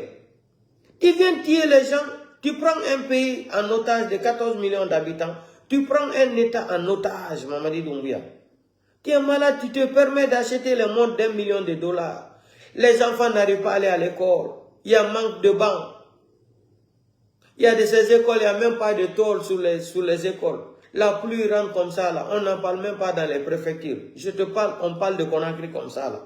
Tu viens tuer les gens, tu prends un pays en otage de 14 millions d'habitants, tu prends un État en otage, Mamadi Doumbouya. Tu es malade, tu te permets d'acheter le monde d'1 million de dollars. Les enfants n'arrivent pas à aller à l'école. Il y a manque de bancs. Il y a de ces écoles, il n'y a même pas de tôle sur les écoles. La pluie rentre comme ça, là. On n'en parle même pas dans les préfectures. Je te parle, on parle de Conakry comme ça, là.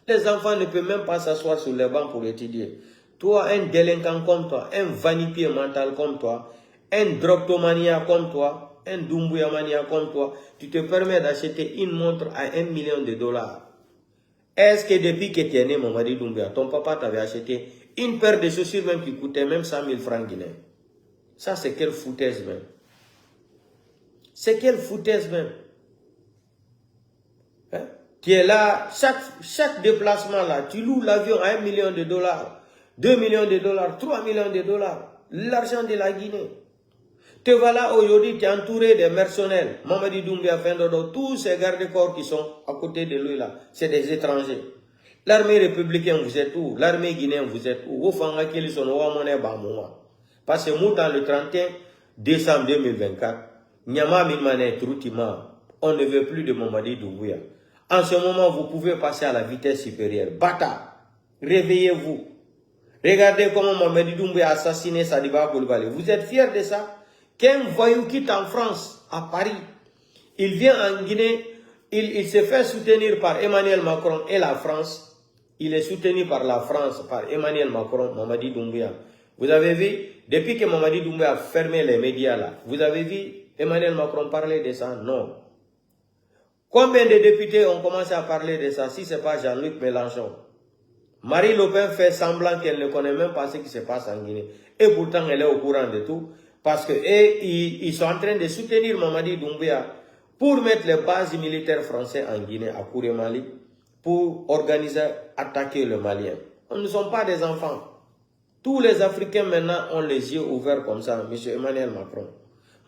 Les enfants ne peuvent même pas s'asseoir sur les bancs pour étudier. Toi, un délinquant comme toi, un vanipier mental comme toi, un droguetomania comme toi, un Doumbouya mania comme toi, tu te permets d'acheter une montre à 1 million de dollars. Est-ce que depuis que tu es né, Mamadi Doumbouya, ton papa t'avait acheté une paire de chaussures même qui coûtait même 100 000 francs guinéens? Ça, c'est quelle foutaise même. C'est quelle foutaise même. Hein? Tu es là, chaque déplacement là, tu loues l'avion à 1 million de dollars, 2 millions de dollars, 3 millions de dollars, l'argent de la Guinée. Te voilà aujourd'hui, tu es entouré des mercenaires. Mamadi Doumbouya, tous ces gardes-corps qui sont à côté de lui là, c'est des étrangers. L'armée républicaine, vous êtes où? L'armée guinéenne, vous êtes où? Parce que nous, dans le 31 décembre 2024, on ne veut plus de Mamadi Doumbouya. En ce moment, vous pouvez passer à la vitesse supérieure. Bata, réveillez-vous. Regardez comment Mamadi Doumbouya a assassiné Sadiba Coulibaly. Vous êtes fiers de ça? Qu'un voyou quitte en France, à Paris, il vient en Guinée, il se fait soutenir par Emmanuel Macron et la France. Il est soutenu par la France, par Emmanuel Macron, Mamadi Doumbouya. Vous avez vu, depuis que Mamadi Doumbouya a fermé les médias là, vous avez vu Emmanuel Macron parler de ça? Non. Combien de députés ont commencé à parler de ça si ce n'est pas Jean-Luc Mélenchon? Marie Le Pen fait semblant qu'elle ne connaît même pas ce qui se passe en Guinée. Et pourtant, elle est au courant de tout. Parce que ils sont en train de soutenir Mamadi Doumbouya pour mettre les bases militaires français en Guinée, à Kouré-Mali, pour organiser, attaquer le Malien. Nous ne sommes pas des enfants. Tous les Africains maintenant ont les yeux ouverts comme ça, M. Emmanuel Macron.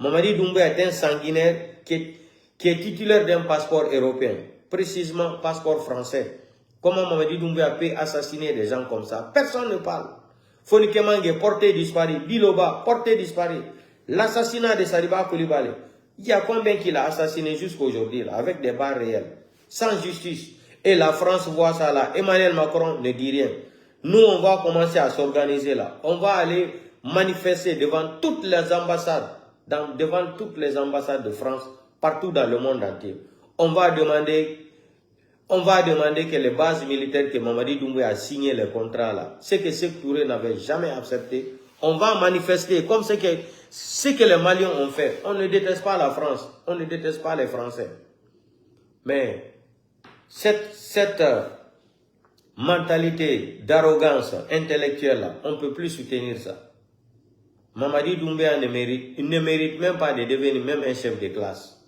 Mamadi Doumbouya est un sanguinaire qui est titulaire d'un passeport européen, précisément passeport français. Comment Mamadi Doumbouya peut assassiner des gens comme ça? Personne ne parle. Foni Kemangue, porté disparu. Biloba, porté disparu. L'assassinat de Sariba Koulibaly. Il y a combien qu'il a assassiné jusqu'à aujourd'hui, avec des barres réelles, sans justice. Et la France voit ça là. Emmanuel Macron ne dit rien. Nous, on va commencer à s'organiser là. On va aller manifester devant toutes les ambassades, devant toutes les ambassades de France, partout dans le monde entier. On va demander que les bases militaires que Mamadi Doumbouya a signé les contrats là, ce que Sékou Touré n'avait jamais accepté, on va manifester comme ce que les Maliens ont fait. On ne déteste pas la France, on ne déteste pas les Français. Mais cette mentalité d'arrogance intellectuelle là, on ne peut plus soutenir ça. Mamadi Doumbouya ne mérite même pas de devenir même un chef de classe.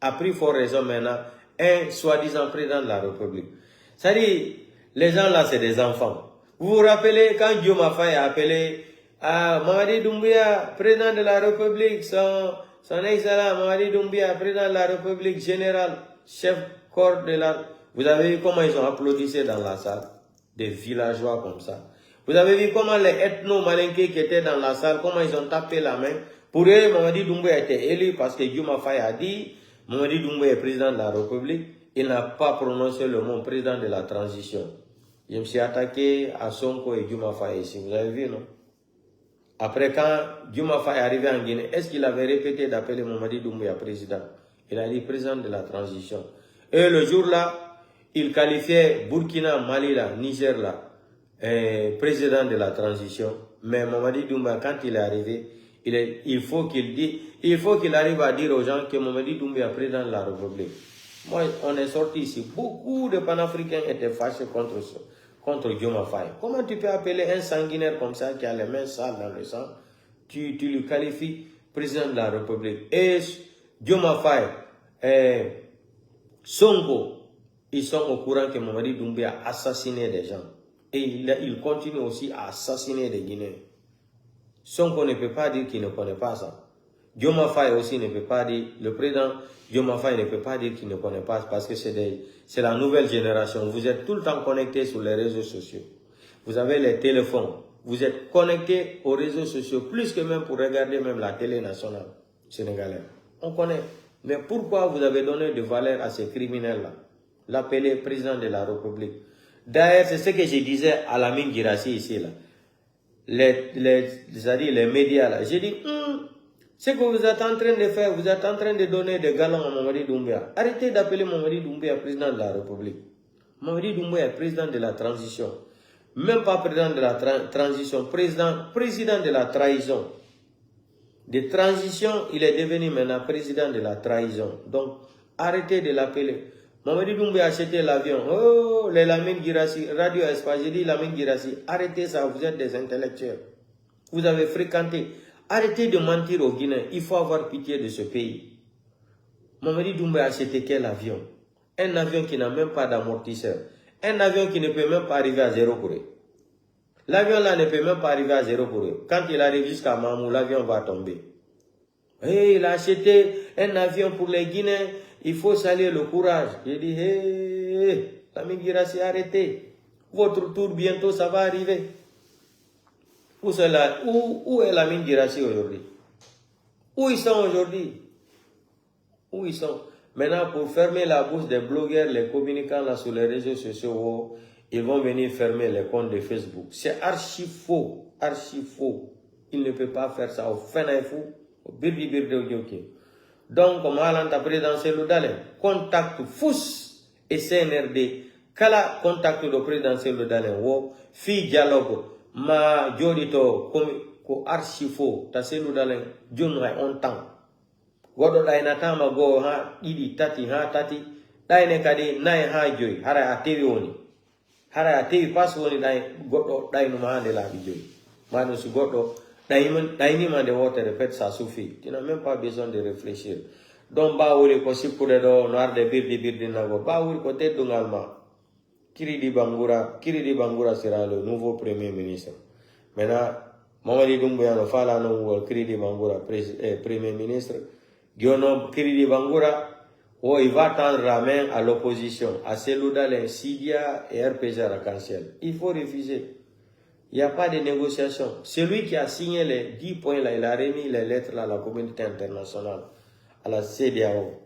A pris fort raison maintenant, un soi-disant président de la République. C'est-à-dire, les gens là, c'est des enfants. Vous vous rappelez quand Guillaume Faye a appelé Mamadi Doumbouya, président de la République, son excellent Mamadi Doumbouya, président de la République, général, chef corps de la... Vous avez vu comment ils ont applaudi dans la salle? Des villageois comme ça. Vous avez vu comment les ethno-malinqués qui étaient dans la salle, comment ils ont tapé la main? Pour eux, Mamadi Doumbouya a été élu parce que Guillaume Faye a dit Mamadi Doumbouya est président de la République. Il n'a pas prononcé le mot président de la transition. Je me suis attaqué à Sonko et Guillaume Faye ici. Vous avez vu, non? Après, quand Guillaume Faye est arrivé en Guinée, est-ce qu'il avait répété d'appeler Mamadi Doumbouya président? Il a dit président de la transition. Et le jour-là, il qualifiait Burkina, Mali, là, Niger, là, président de la transition. Mais Mamadi Doumbouya, quand il est arrivé, il faut qu'il arrive à dire aux gens que Mamadi Doumbouya est président de la République. Moi, on est sorti ici. Beaucoup de panafricains étaient fâchés contre Guillaume Faye. Comment tu peux appeler un sanguinaire comme ça qui a les mains sales dans le sang? Tu lui qualifies président de la République. Et Guillaume Faye, Sonko, ils sont au courant que Mamadi Doumbouya a assassiné des gens. Et il continue aussi à assassiner des Guinéens. Sonko ne peut pas dire qu'il ne connaît pas ça. Guillaume Faye aussi ne peut pas dire, le président Guillaume Faye ne peut pas dire qu'il ne connaît pas parce que c'est la nouvelle génération. Vous êtes tout le temps connectés sur les réseaux sociaux. Vous avez les téléphones. Vous êtes connectés aux réseaux sociaux plus que même pour regarder même la télé nationale sénégalaise. On connaît. Mais pourquoi vous avez donné de valeur à ces criminels-là? L'appeler président de la République. D'ailleurs, c'est ce que je disais à Lamine Guirassy ici, là. Les médias, là. J'ai dit, ce que vous êtes en train de faire, vous êtes en train de donner des galons à Mamadi Doumbouya. Arrêtez d'appeler Mamadi Doumbouya président de la République. Mamadi Doumbouya est président de la transition. Même pas président de la transition, président de la trahison. De transition, il est devenu maintenant président de la trahison. Donc, arrêtez de l'appeler. Mamadi Doumbouya a acheté l'avion. Oh, les Lamine Guirassy, Radio Espace, j'ai dit Lamine Guirassy, arrêtez ça, vous êtes des intellectuels. Vous avez fréquenté. Arrêtez de mentir aux Guinéens. Il faut avoir pitié de ce pays. Mamadi Doumbouya a acheté quel avion? Un avion qui n'a même pas d'amortisseur. Un avion qui ne peut même pas arriver à zéro pour eux. L'avion là ne peut même pas arriver à zéro pour eux. Quand il arrive jusqu'à Mamou, l'avion va tomber. Et il a acheté un avion pour les Guinéens. Il faut saluer le courage. Il dit, hé, Lamine Guirassy, arrêtez. Votre tour bientôt, ça va arriver. Où est Lamine Guirassy aujourd'hui? Où ils sont aujourd'hui? Où ils sont? Maintenant, pour fermer la bouche des blogueurs, les communicants là sur les réseaux sociaux, ils vont venir fermer les comptes de Facebook. C'est archi faux. Archi faux. Il ne peut pas faire ça. Au fou. Au birdi. Donc, comme Alanta présidentiel d'Alen, contact FUS et CNRD, kala contact de présidentiel d'Alen, fi dialogue, ma jodito, ko archifo, ta selu d'Alen, junrai on temps. Godo daina tama go ha, idi tati ha tati, daine kadi nai ha joy, hara atewi oni. hara te pas woni dai goddo dai no mande la bijo manu su goddo dai ni mande wotere peut ça suffit. Tu n'as même pas besoin de réfléchir. Donc ba wuri ko sippude do noir de birdi nago ba wuri ko teddungal ma Kiridi Bangura sera le nouveau premier ministre. Maintenant Mamadi Doumbouya no fala no Kiridi Bangura premier ministre. Giono Kiridi Bangura il va tendre la main à l'opposition, à Selouda, Sidia et RPG Arc-en-Ciel. Il faut refuser. Il n'y a pas de négociation. Celui qui a signé les 10 points là, il a remis les lettres là, à la communauté internationale, à la CEDEAO,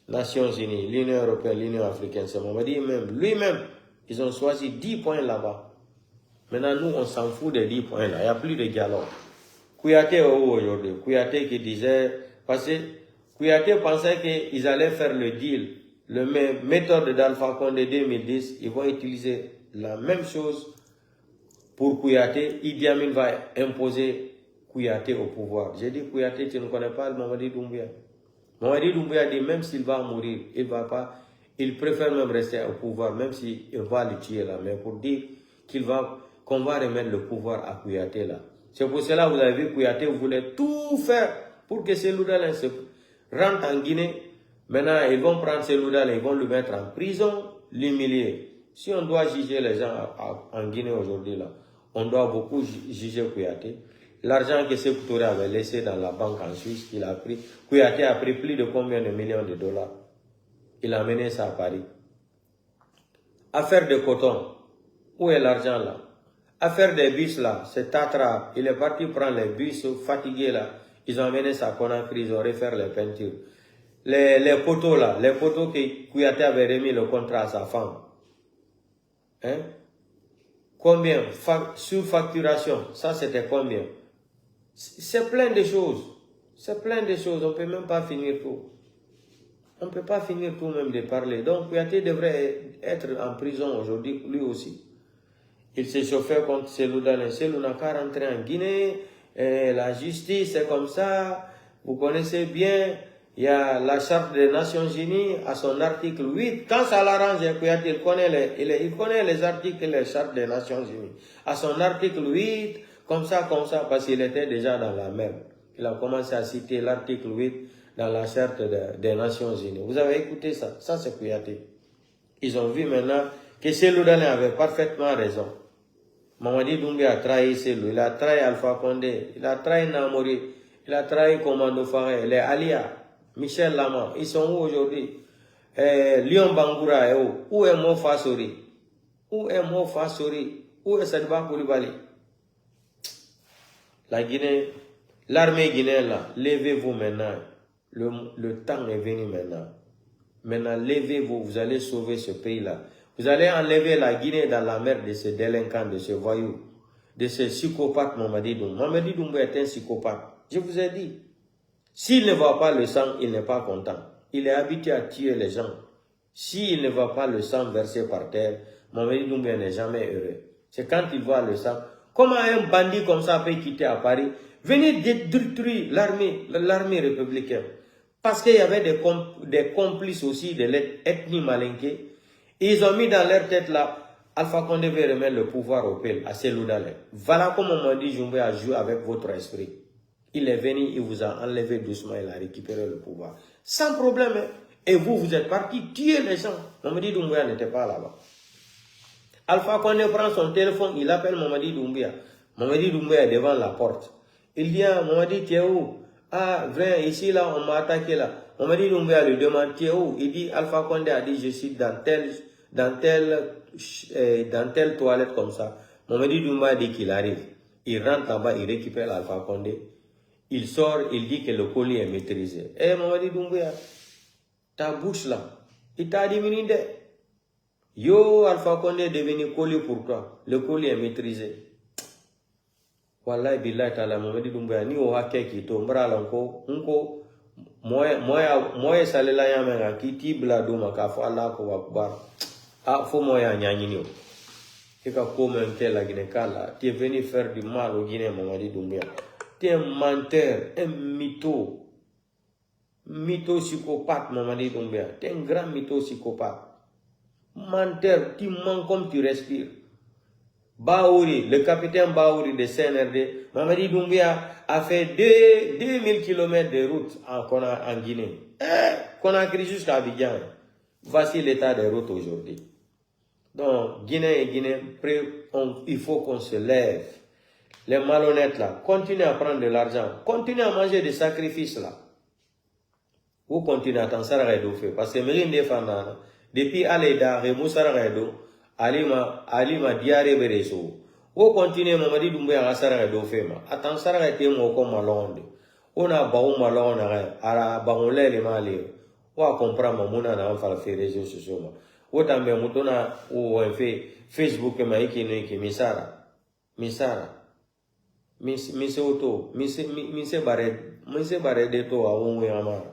Nations Unies, l'Union Européenne, l'Union Africaine. C'est Mamadi lui-même, ils ont choisi 10 points là-bas. Maintenant, nous, on s'en fout des 10 points là. Il n'y a plus de dialogue. Kouyaté est où aujourd'hui? Kouyaté qui disait, parce que Kouyaté pensait qu'ils allaient faire le deal. Le méthode d'Alpha Condé 2010, ils vont utiliser la même chose pour Kouyaté. Idi Amin va imposer Kouyaté au pouvoir. J'ai dit, Kouyaté, tu ne connais pas Mamadi Doumbouya. Mamadi Doumbouya dit, même s'il va mourir, il préfère même rester au pouvoir, même s'il va le tuer là. Mais pour dire qu'on va remettre le pouvoir à Kouyaté là. C'est pour cela que vous avez vu Kouyaté voulait tout faire pour que Selouda se rentre en Guinée. Maintenant, ils vont prendre Selouda, ils vont le mettre en prison, l'humilier. Si on doit juger les gens en Guinée aujourd'hui, là, on doit beaucoup juger Kouyaté. L'argent que Sékou Touré avait laissé dans la banque en Suisse, qu'il a pris, Kouyaté a pris plus de combien de millions de dollars. Il a mené ça à Paris. Affaire de coton, où est l'argent là? Affaire des bus là, c'est Tatra, il est parti prendre les bus fatigués là. Ils ont amené ça à Conakry, ils ont refait les peintures. Les poteaux là, les poteaux que Kouyaté avait remis le contrat à sa femme. Hein? Combien? Surfacturation, ça c'était combien? C'est plein de choses. C'est plein de choses, on ne peut même pas finir tout. On ne peut pas finir tout même de parler. Donc Kouyaté devrait être en prison aujourd'hui, lui aussi. Il s'est chauffé contre Selouda. Selouda n'a qu'à rentrer en Guinée. Et la justice, c'est comme ça. Vous connaissez bien. Il y a la charte des Nations Unies à son article 8. Quand ça l'arrange, Kouyaté, il connaît les articles et les chartes des Nations Unies. À son article 8, comme ça, parce qu'il était déjà dans la mer. Il a commencé à citer l'article 8 dans la charte des Nations Unies. Vous avez écouté ça? Ça, c'est Kouyaté. Ils ont vu maintenant que Selouda avait parfaitement raison. Mamadi Doumbouya a trahi Selou, il a trahi Alpha Condé, il a trahi Namori, il a trahi Commando Faré, les Alia, Michel Lama, ils sont où aujourd'hui? Lyon Bangura est où? Où est Mofa Sori? Où est Mofa Sori? Où est Sadba Koulibaly? La Guinée, l'armée guinéenne là, levez-vous maintenant. Le temps est venu maintenant. Maintenant, levez-vous, vous allez sauver ce pays-là. Vous allez enlever la Guinée dans la mer de ces délinquants, de ces voyous, de ces psychopathes Mamadi Doumbouya. Mamadi Doumbouya est un psychopathe. Je vous ai dit. S'il ne voit pas le sang, il n'est pas content. Il est habitué à tuer les gens. S'il ne voit pas le sang versé par terre, Mamadi Doumbouya n'est jamais heureux. C'est quand il voit le sang. Comment un bandit comme ça peut quitter à Paris? Venez détruire l'armée républicaine. Parce qu'il y avait des complices aussi de l'ethnie malinké. Ils ont mis dans leur tête là, Alpha Condé veut remettre le pouvoir au peuple, à Selouda. Voilà comment Mamadi Doumbouya a joué avec votre esprit. Il est venu, il vous a enlevé doucement, il a récupéré le pouvoir. Sans problème. Hein? Et vous êtes parti tuer les gens. Mamadi Doumbouya n'était pas là-bas. Alpha Condé prend son téléphone, il appelle Mamadi Doumbouya. Mamadi Doumbouya est devant la porte. Il dit, Mamadi, tu es où? Ah, viens, ici, là, on m'a attaqué, là. Mamadi Doumbouya lui demande, tu es où? Il dit, Alpha Condé a dit, je suis dans telle toilette comme ça. Mamadi Doumbouya dit qu'il arrive. Il rentre là-bas, il récupère Alpha Condé. Il sort, il dit que le colis est maîtrisé. Eh, Mamadi Doumbouya, ta bouche là, il t'a diminué. Yo, Alpha Condé est devenu colis pour toi. Le colis est maîtrisé. Wallahi billahi ta'ala Mamadi Doumbouya ni o hakke ki to mbara lanko nko moye salela yamenga ki tibla duma ka fo Allah ko akbar a fo moya nyanyini o e ka ko men ke la Guinée kala tu es venu faire du mal au Guinée Mamadi Doumbouya. Tu es un menteur, un mytho psychopathe Mamadi Doumbouya. Tu es un grand mytho psychopathe. Menteur, tu mens comme tu respires. Baouri, le capitaine Baouri de CNRD, Mamadi Doumbia a fait 2000 km de route en Guinée. Conakry jusqu'à Abidjan. Voici l'état des routes aujourd'hui. Donc, Guinée et Guinée, il faut qu'on se lève. Les malhonnêtes là, continuez à prendre de l'argent, continuez à manger des sacrifices là. Vous continuez à t'en sarrer d'eau fait. Parce que Mérine des femmes, depuis Aleda, Remoussara Redo, Alima Diare Bereso. Vous continuez, Mamadi Doumbia à sarrer d'eau fait. Attends, sarrer t'es mon comme malonde. On a baou malonde, à baoulé les malais. Ou à comprendre, mon ana, on fait les réseaux sociaux. Ou t'en mets, moutona, ou on fait Facebook, maïki, misara. Misara. Mise auto, mise bare de to a unwe amara.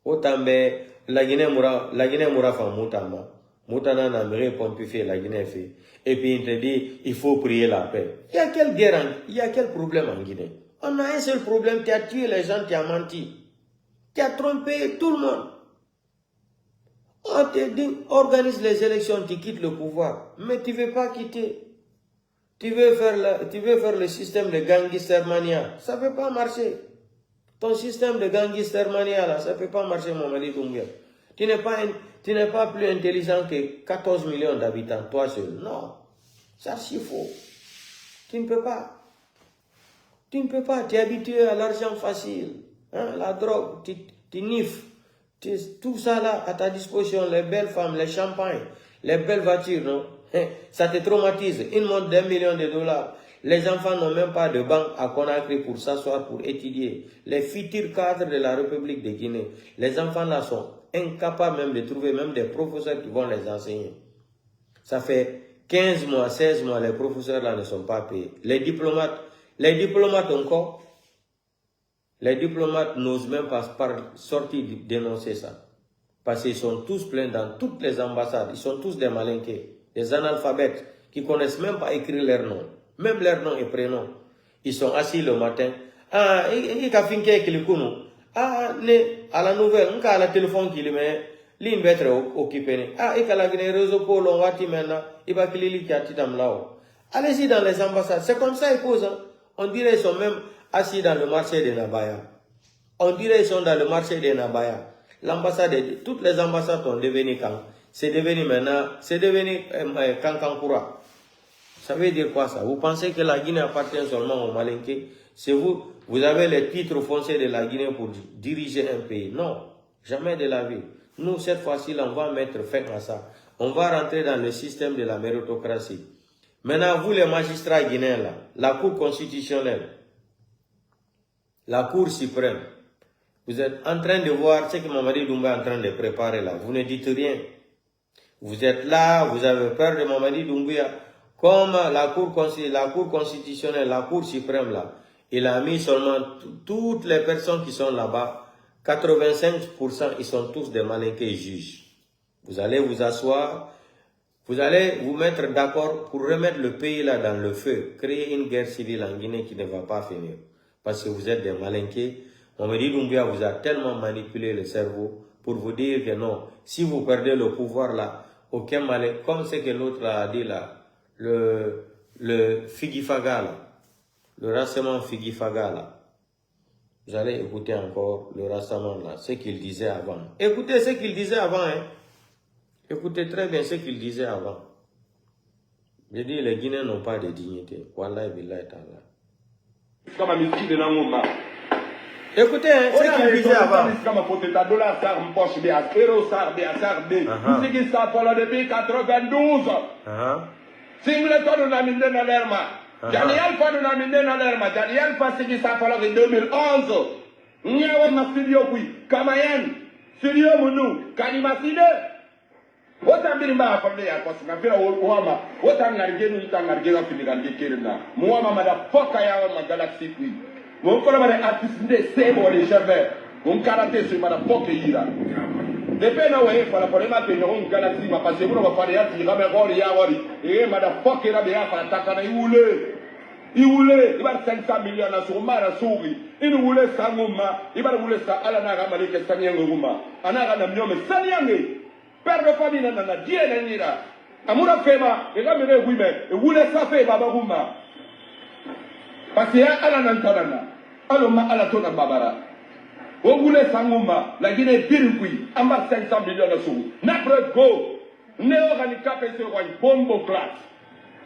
Otambe la Guinée moura fa moutama. Moutana na mire pompifier la Guinée fait. Et puis il te dit, il faut prier la paix. Il y a quelle guerre, il y a quel problème en Guinée? On a un seul problème, tu as tué les gens, tu as menti. Tu as trompé tout le monde. On te dit, organise les élections, tu quittes le pouvoir. Mais tu ne veux pas quitter. Tu veux faire le système de gangstermania. Ça ne peut pas marcher. Ton système de gangstermania, là, ça ne peut pas marcher, Mamadi Doumbia. Tu n'es pas plus intelligent que 14 millions d'habitants, toi seul. Non. Ça, c'est faux. Tu ne peux pas. Tu ne peux pas. Tu es habitué à l'argent facile. Hein? La drogue, tu niffes. Tout ça, là, à ta disposition. Les belles femmes, les champagnes, les belles voitures, non? Ça te traumatise. Une montre d'1 million de dollars. Les enfants n'ont même pas de banque à Conakry pour s'asseoir, pour étudier. Les futurs cadres de la République de Guinée, les enfants là sont incapables même de trouver même des professeurs qui vont les enseigner. Ça fait 15 mois, 16 mois, les professeurs là ne sont pas payés. Les diplomates encore, les diplomates n'osent même pas sortir dénoncer ça. Parce qu'ils sont tous pleins dans toutes les ambassades. Ils sont tous des malinqués. Des analphabètes qui ne connaissent même pas écrire leur nom, même leur nom et prénom. Ils sont assis le matin. Ah, il a fait ah, à la nouvelle, on a le téléphone qui le met, l'une va être occupée. Ah, il a le réseau pour l'on maintenant, il va qu'il y a là. Allez-y dans les ambassades. C'est comme ça ils posent. Hein. On dirait qu'ils sont même assis dans le marché de Nabaya. On dirait qu'ils sont dans le marché de Nabaya. L'ambassade, toutes les ambassades ont devenu quand? C'est devenu maintenant, c'est devenu Kankankura. Ça veut dire quoi ça? Vous pensez que la Guinée appartient seulement aux Malinké? C'est vous avez les titres fonciers de la Guinée pour diriger un pays. Non, jamais de la vie. Nous, cette fois-ci, on va mettre fin à ça. On va rentrer dans le système de la méritocratie. Maintenant, vous les magistrats guinéens, là, la Cour constitutionnelle, la Cour suprême, vous êtes en train de voir ce que Mamadi Doumbia est en train de préparer là. Vous ne dites rien. Vous êtes là, vous avez peur de Mamadi Doumbia. Comme la Cour constitutionnelle, la Cour suprême là, il a mis seulement toutes les personnes qui sont là-bas, 85%, ils sont tous des malinqués juges. Vous allez vous asseoir, vous allez vous mettre d'accord pour remettre le pays là dans le feu, créer une guerre civile en Guinée qui ne va pas finir. Parce que vous êtes des malinqués. Mamadi Doumbia vous a tellement manipulé le cerveau pour vous dire que non, si vous perdez le pouvoir là, aucun malin, comme ce que l'autre a dit là, le Figifaga là, le rassemblement Figifaga là, vous allez écouter encore le rassemblement là, ce qu'il disait avant. Écoutez ce qu'il disait avant, hein. Écoutez très bien ce qu'il disait avant. Je dis, les Guinéens n'ont pas de dignité. Wallahi billahi ta'ala. Écoutez, hein, ce qu'il disait avant. Depuis 92. Singleton on a mis dans l'airma. Daniel Fa on a mis dans l'airma. Daniel Fa c'est qui ça fait en 2011. Nyawa na studio kui. Kamayan. Studio munu. Kanimaside. Wota mbili mba afamle ya kwa singa vila uwama. Wota ngarigenu ita ngarigenu finigange kirina. Muwama madafoka yawa magalaxy kui. Mwokola mada artiste sebo les cheveux. On karate sur madafoka yira. Depuis na wewe fala problema pe no galaxy ma parce que vous va faire ya tira me gori ya wori et motherfucker na bien fala takana iwule il va 500 millions na sur mara souri il wule sanguma il va wule sa ala na ga malike sanyango guma ana ga na myome sanyange père de famille nana die na nira amuna fema e ga mene guime e wule sa fe baba gumma parce que ala nan tanana alo ma ala tona babara o wule sanguma la Guinée birikui amba 500 millions de sous n'après go neo gani kapese ko bombo class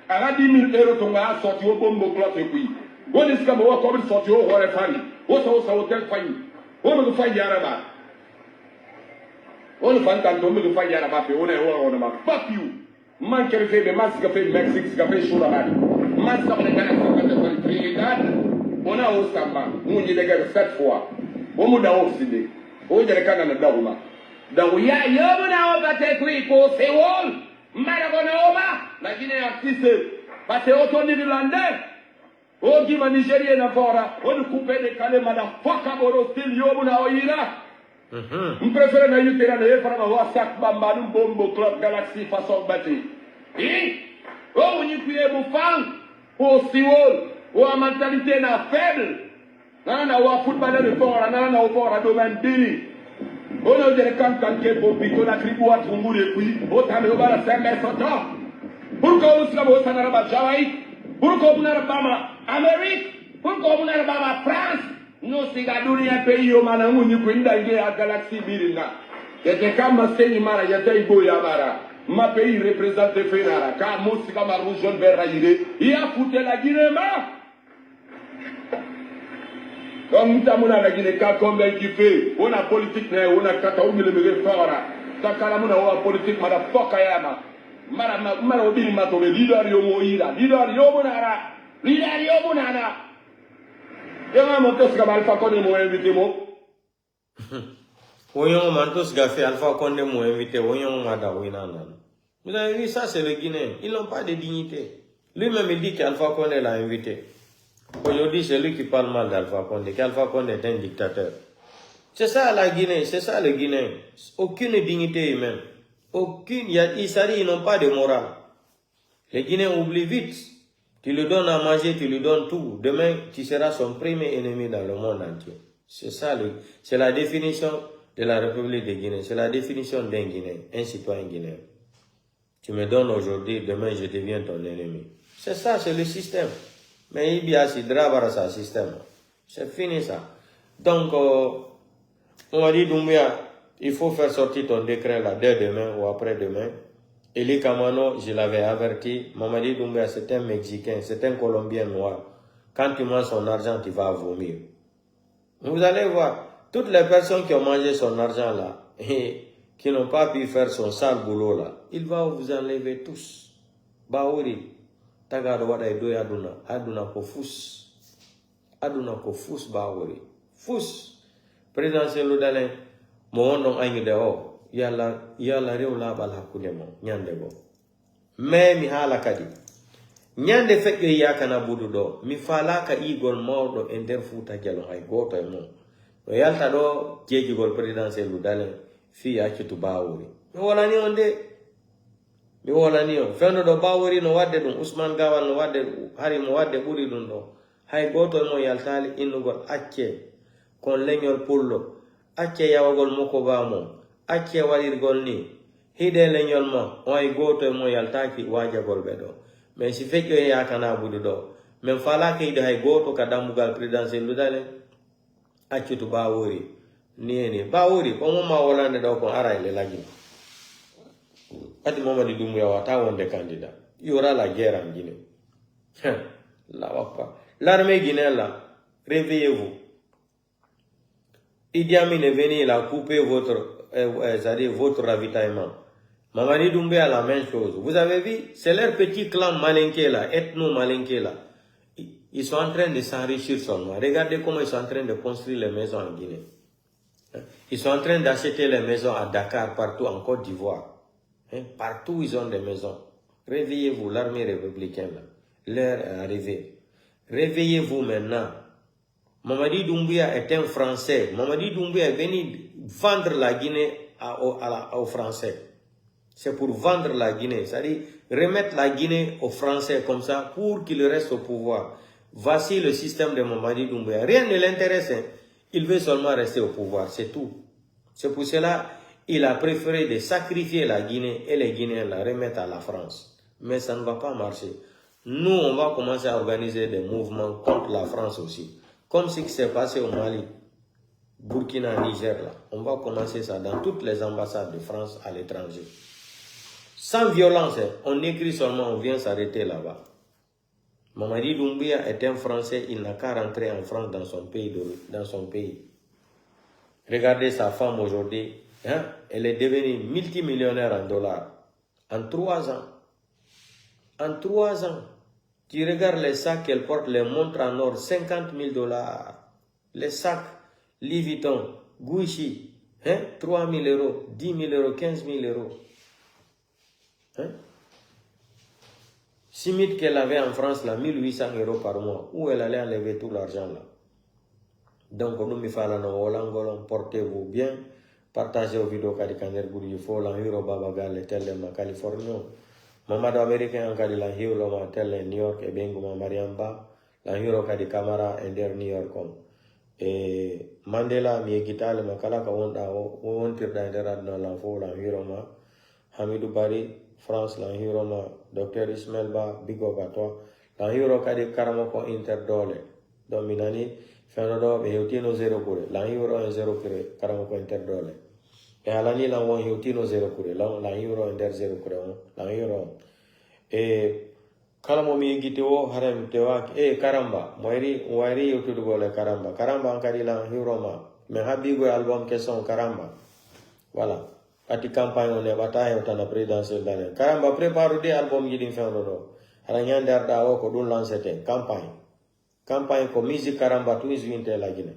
ala 10 000 euros tonga sorti o bombo class e kui o diska mo ko bi sorti o hore fani o sa hotel fani o mo fa yaraba o fan tan to mo fa yaraba pe o na ma fuck you man kere fe be masika fe Mexique ska fe shura hadi masika ne kana ko kata ko Trinidad ona o samba mo ni daga 7 fois o mo da o sinde o jere kana na dawuma dawu ya yobu na o bate kui ko sewol mara bona oma la Guinée artiste bate o to ni landais o gi ma Nigeria na fora o ni couper de kale mada foka boro still yobu na o ira préfère na yutera na yefara ma wasak bamba dum bombo club galaxy façon bati o ni kuye bu fan o siwol o a mentalité na faible na wa footballeur de fora na o fora domaine bini o no jere kan ke bo bito na kribu wa tungure kui o tame o bara sembe soto pour ko usla bo sanara ba jawai pour ko bunar bama Amérique pour ko bunar bama France no siga dunia pays yo mana nguni kwinda nge a galaxy birina yete kama senyi mara yete ibo ya mara ma pays représente fenara ka musi kama rouge jaune vert raillé ya fouté la Guinée ma comme tamuna la Guinée ka combien qui fait on a politique ne on a 14 mm fora ta kala muna wa politique mara foka yama mara obini matole leader yo mo ira leader yo munana Yama Montos Gaba Alpha Condé m'a invité moi. Voyons Montos Gafé Alpha Condé m'a invité. Voyons Mada Winanan. Vous avez vu ça, c'est le Guinéen. Ils n'ont pas de dignité. Lui-même il dit qu'Alpha Condé l'a invité. Aujourd'hui c'est lui qui parle mal d'Alpha Condé. Qu'Alpha Condé est un dictateur. C'est ça la Guinée, c'est ça le Guinéen. Aucune dignité humaine. Aucune. Ils n'ont pas de morale. Les Guinéens oublient vite. Tu lui donnes à manger, tu lui donnes tout. Demain, tu seras son premier ennemi dans le monde entier. C'est ça, c'est la définition de la République de Guinée. C'est la définition d'un Guinéen, un citoyen guinéen. Tu me donnes aujourd'hui, demain, je deviens ton ennemi. C'est ça, c'est le système. Mais il y a si drabara ça, système. C'est fini ça. Donc, on m'a dit, Doumbia, il faut faire sortir ton décret là, dès demain ou après-demain. Eli Kamano, je l'avais averti, Mamadi Doumbia, c'est un Mexicain, c'est un Colombien noir. Quand tu manges son argent, tu vas vomir. Vous allez voir, toutes les personnes qui ont mangé son argent là, et qui n'ont pas pu faire son sale boulot là, il va vous enlever tous. Baouri, tagado wada edo aduna ko fous. Aduna ko fous baouri. Fous. Président Loudalen, mon nom aïe dehors. Yalla rew la bal hakkunde mo nyande go mais mi hala kadi nyande fekk yakana budu do mi fala ka igol mawdo e der futa jalo hay goto e mo do yalta do jejigol présidentiel lu dalen fi ya citu bawuri mi wolani on fendo do bawuri no wadde dum Ousmane Gawal no wadde hari mo wadde buri dum do hay goto e mo yaltali innugol acce kon leñol pullo acce yawagol moko bamo acce waɗirgol ni hide leñol ma on ay goto e mo yaltaki wajagol ɓe ɗo mais si fekki o yakana budu ɗo min falaka yiɗo hay goto ka dambugal présidentiel ludale accutu bawori ni bawori ko moma wolande ɗo ko ara ele lagi ati Mamadi Doumbouya wata wonde candidat il y aura la guerre en Guinée la wappa l'armée guinéenne là réveillez-vous. Idi Amin est venu, il a coupé votre ravitaillement. Mamadi Doumbouya a la même chose. Vous avez vu, c'est leur petit clan malinqué là, ethno-malinqué là. Ils sont en train de s'enrichir seulement. Regardez comment ils sont en train de construire les maisons en Guinée. Ils sont en train d'acheter les maisons à Dakar, partout en Côte d'Ivoire. Partout ils ont des maisons. Réveillez-vous, l'armée républicaine là. L'heure est arrivée. Réveillez-vous maintenant. Mamadi Doumbouya est un Français. Mamadi Doumbouya est venu vendre la Guinée aux Français. C'est pour vendre la Guinée. C'est-à-dire remettre la Guinée aux Français comme ça pour qu'ils restent au pouvoir. Voici le système de Mamadi Doumbouya. Rien ne l'intéresse. Il veut seulement rester au pouvoir. C'est tout. C'est pour cela il a préféré de sacrifier la Guinée et les Guinéens la remettre à la France. Mais ça ne va pas marcher. Nous, on va commencer à organiser des mouvements contre la France aussi. Comme ce qui s'est passé au Mali, Burkina, Niger, là. On va commencer ça dans toutes les ambassades de France à l'étranger. Sans violence, on écrit seulement, on vient s'arrêter là-bas. Mamadi Doumbouya est un Français, il n'a qu'à rentrer en France dans son pays. Regardez sa femme aujourd'hui, hein? Elle est devenue multimillionnaire en dollars. En 3 ans. En 3 ans. Tu regardes les sacs qu'elle porte, les montres en or, 50 000 $. Les sacs, Louis Vuitton, Gucci, hein? 3 000 €, 10 000 €, 15 000 €. Hein? Simite qu'elle avait en France, là, 1 800 € par mois, où elle allait enlever tout l'argent là. Donc, nous me faisons portez-vous bien, partagez vos vidéos kadi kaner buri il faut la hiro babagal tel ma Californie. Mamado américain en kadi la hiro ma tel New York e bengu ma Mariamba, la hiro kadi Camara ender New York kom. E Mandela mi gitale ma kala ka wonda wontirda nder adna la fo la hiro ma Hamidou Bari France la hiro ma Dr Ismail Ba bigo ba to la hiro kadi karamo ko interdole dominani fenodo be hewtino 0 kure la hiro 0 kure karamo ko interdole e alani la won hewtino 0 kure la hiro ender 0 kure la hiro e kala mo mi gite o haram tewa e karamba moiri wari yotudo gole karamba ankadi la hiro ma me habigo album question karamba voilà ati campagne on e bataille otana présidentielle dane karamba prépare des album yidin fendodo ala nyandar da o ko dun lancete campagne ko musique karamba tous winte la Guinée.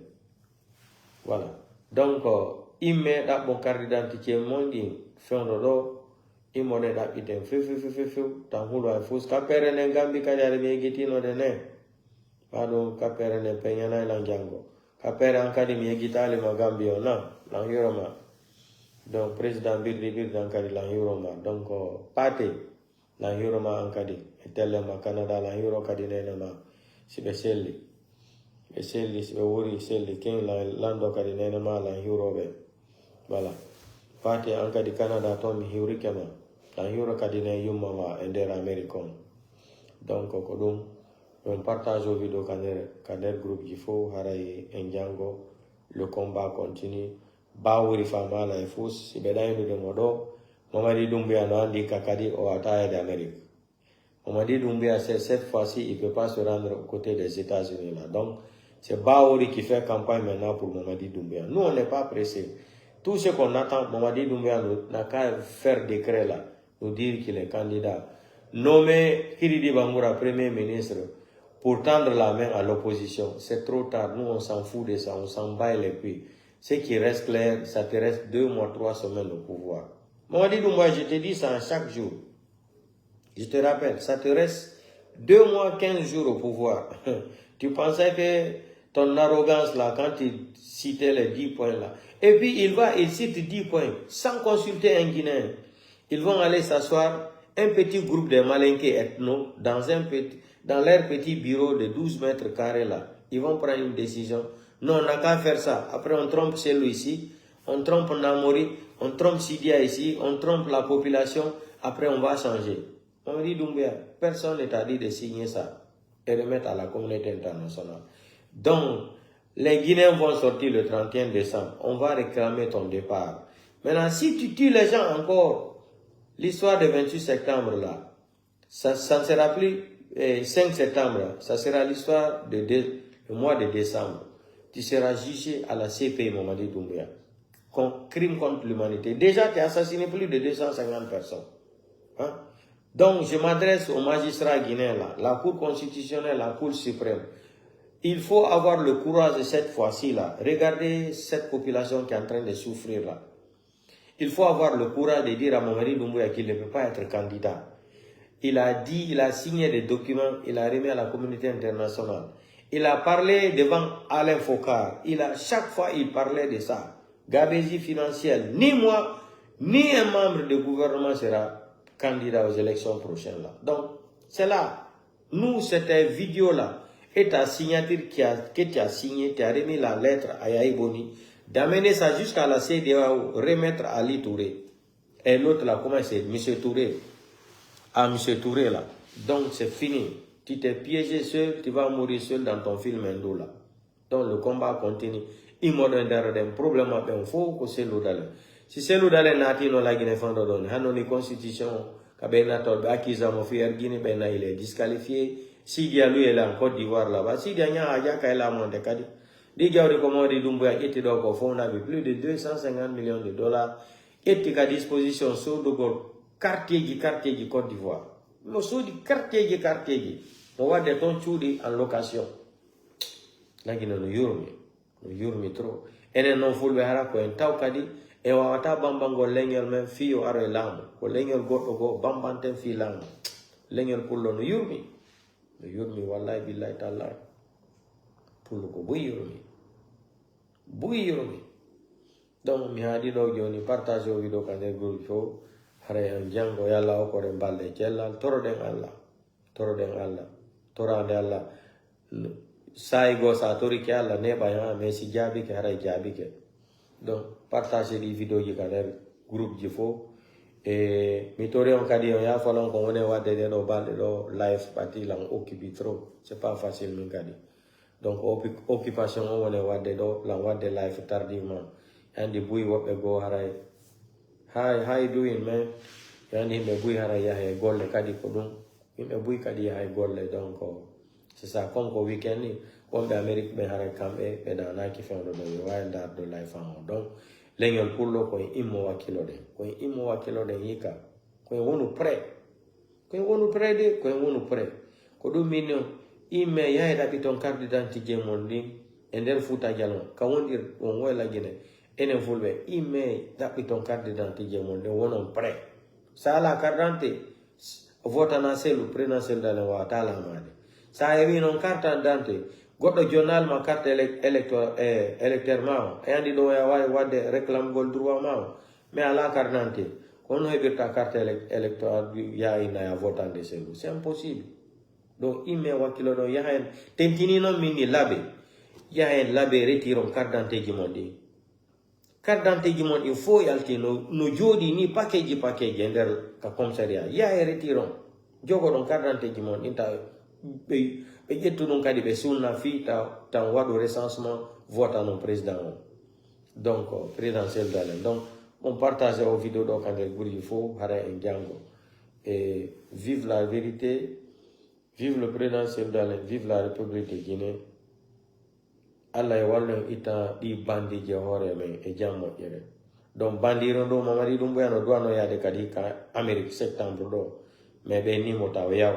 Voilà. Donc imme da bon carte d'identité mondi fendodo imone da iten fiu tan hulo ay fus kapere ne gambi kadi be gitino de ne pardon kapere ne penyana la jango kapere ankadi mi gitale ma gambi ona la yoroma. Donc président bir dan kadi la yoroma. Donc parti la yoroma ankadi etelema Canada la yoro kadi ne ma sibe selli sibe wori selli ken la lando kadi ne ma la yorobe. Voilà. Parti ankadi Canada to mi hiwri kema la yoro kadi ne yumma wa ender americain. Donc ko dum on partage au vidéo kader groupe il faut haray enjango le combat continue bawuri fama la fous si bedaino de modo Mamadi Doumbouya no andi kakadi o ataye d'Amérique. Mamadi Doumbouya cette fois-ci il peut pas se rendre aux côtés des États-Unis là. Donc c'est Baouri qui fait campagne maintenant pour Mamadi Doumbouya. Nous on n'est pas pressés. Tout ce qu'on attend, Mamadi Doumbouya n'a qu'à faire décret là, nous dire qu'il est candidat. Nommer Kiridi Bamboura Premier ministre pour tendre la main à l'opposition. C'est trop tard, nous on s'en fout de ça, on s'en bat les pieds. Ce qui reste clair, ça te reste 2 mois, 3 semaines au pouvoir. Mamadi Doumbouya, je te dis ça chaque jour. Je te rappelle, ça te reste 2 mois, 15 jours au pouvoir. Tu pensais que ton arrogance là, quand tu citais les 10 points là, et puis il cite 10 points, sans consulter un Guinéen. Ils vont aller s'asseoir, un petit groupe de malinqués ethno, dans leur petit bureau de 12 mètres carrés là. Ils vont prendre une décision. Non, on n'a qu'à faire ça. Après, on trompe celui ici, on trompe Namori, on trompe Sidia ici, on trompe la population. Après, on va changer. On dit Doumbouya, personne ne t'a dit de signer ça et remettre à la communauté internationale. Donc, les Guinéens vont sortir le 31 décembre. On va réclamer ton départ. Maintenant, si tu tues les gens encore, l'histoire du 28 septembre là, ça ne sera plus 5 septembre, ça sera l'histoire du mois de décembre. Tu seras jugé à la CPI, Mamadi Doumbouya. Crime contre l'humanité. Déjà, tu as assassiné plus de 250 personnes. Hein? Donc, je m'adresse aux magistrats guinéens, là, la Cour constitutionnelle, la Cour suprême. Il faut avoir le courage de cette fois-ci, là. Regardez cette population qui est en train de souffrir, là. Il faut avoir le courage de dire à Mamadi Doumbouya qu'il ne peut pas être candidat. Il a dit, il a signé des documents, il a remis à la communauté internationale. Il a parlé devant Alain Focard. Chaque fois, il parlait de ça. Gabegie financière. Ni moi, ni un membre du gouvernement sera candidat aux élections prochaines. Là. Donc, c'est là. Nous, cette vidéo-là, et ta signature que tu as signé, tu as remis la lettre à Yahi Boni. d'amener ça jusqu'à la CEDEAO, remettre à Ali Touré. Et l'autre là, comment c'est? M. Touré. Ah, M. Touré là. Donc c'est fini. Tu t'es piégé seul, tu vas mourir seul dans ton film Indo là. Donc le combat continue. Il m'a donné un problème, il faut que c'est l'autre. Si c'est l'autre, il y a la Guinée fondée. Il y a une constitution, il est disqualifié. Si il y a lui, il est en Côte d'Ivoire là-bas. Si il y a un Ayaka, il a monté. Les gars, comment dit Dumbuya était donc au fond, on avait plus de 250 millions de dollars. Et à disposition sur le quartier du Côte d'Ivoire. Le sous du quartier. On va des tons en location. Là, il y a yurmi trop. Et non fulbe hara ko en tawkadi e wawata bambango leñol men fiyo aro e laamu ko leñol goɗɗo go bambanten fi laamu leñol pullo no yurmi wallahi billahi taala pullo ko buy yurmi donc mi haadi ɗo joni partage o vidéo ka nder groupe fo hara en jango yalla o kore balɗe cellal toroɗen allah torande allah saigo sa tori ke alla neba ya mais si jabi ke haray jabi ke donc partager di vidéo ji kader groupe ji fo e mi tori on kadi on ya falon ko woni wadde de do balde do live party lang occupe trop c'est pas facile min kadi donc occupation on woni wadde do lang wadde live tardivement andi buy wobbe go haray how you doing man yandi me buy haray ya he golle kadi ko dum me buy kadi ya he golle donc c'est ça, comme au week-end, on Amérique, mais on campé, et dans la qui fait un wild art de life. Donc, les gens pour le coin, ils m'ont kilo de yika. Quand on nous prêt, quand on nous prêt. Quand on mignon, il me y a ton carte d'identité mondiale, et d'un foot à galon. Quand on dit, on voit la Guinée, et un foule, il me y ton carte d'identité mondiale, on est prêt. Ça, la carte d'identité, votre nassel ou prénassel dans le water, la madre. Ça a eu une carte d'identité. Goddo journal ma carte électeur mao. Et on dit do ya wade réclame gol droit mao. Mais à la carte d'identité, on a eu ta carte électorale ya ina ya votante celu. C'est impossible. Donc il me wakilo do ya hen tentini non mini labe. Ya hen labe retiron carte d'identité gimondi. Carte d'identité gimondi il faut yalti no jodi ni package nder ka commissariat. Ya retiron. Jogo don carte d'identité gimondi ta be jettu non kadi be sunna fi tan wadu recensement vote non président donc présidentiel dalen donc on partage aux vidéos donc en il faut hara en jango et vive la vérité, vive le présidentiel dalen, vive la République de Guinée. Allah e wallo ita di bandi je hore men e jammo jere donc bandiro do mamari dum boyano douano yade kadi ka Amérique septembre do mais be ni mo taw yaw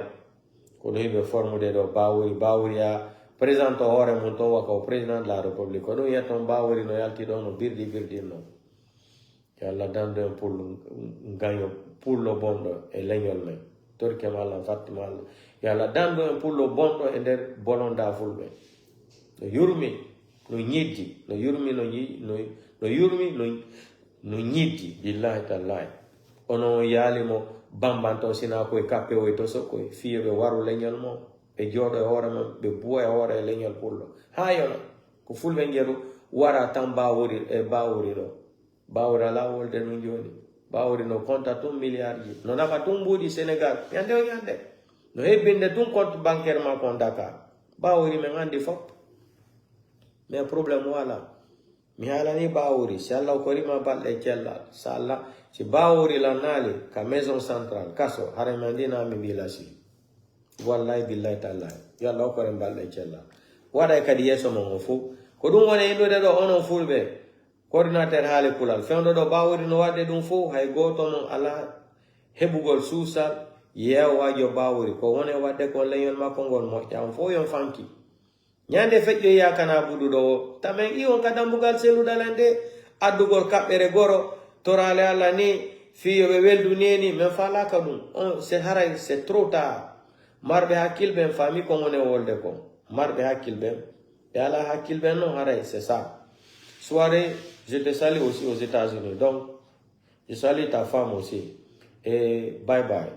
ko do be forme de do bawuri ya président hore mun to waka o président de la république ko do yaton bawuri no yalti do no birdi no yalla dande pour gagno pour le bondo e leñol men torke mala fatima yalla dande pour le bondo e der bolonda fulbe no yurmi no ñiddi no yurmi no ñiddi billahi tallahi ono yalimo bambanto sina koye kappe o to so koye fiyo ɓe waru leñol mo ɓe jooɗo e hoore mum ɓe buwa e hoore e leñol pullo ha yono ko fulɓe njeru wara tan bawori e bawori ɗo bawori ala wolde no joni bawori no compta tum milliard ji no nafa tum mbuuɗi sénégal yande o yande no hebbinde tum compte bancaire ma kon dakar bawori men andi fop mais probléme wala mi haalani bawori si allah o korima balɗe cellal so allah si bawori la naali ka maison centrale kaso hare mi andina mi mbilasi wallahi billahi tallahi yo allah o kore balɗe cellal waɗa kadi yeeso mon o fof ko ɗum woni innude ɗo onon fulɓe coordinateur haali kulal fewdo ɗo bawori no waɗde ɗum fof hay goto mon ala heɓugol suusal yeewajo bawori ko woni waɗde ko leñol makko ngol moƴƴam fof yon fanki ñande feƴƴo yakana buɗuɗo o tamen iwon ka dambugal selluɗalen nde addugol kaɓɓere goro torale allah ni fiyo ɓe weldu neni min falaka ɗum on c'est haray c'est trop tard marɓe hakkilɓen fami ko woni wolde ko marɓe hakkilɓen ɓe ala hakkilɓen non haray c'est ça soirée je te salue aussi aux États-Unis donc je salue ta femme aussi et bye bye.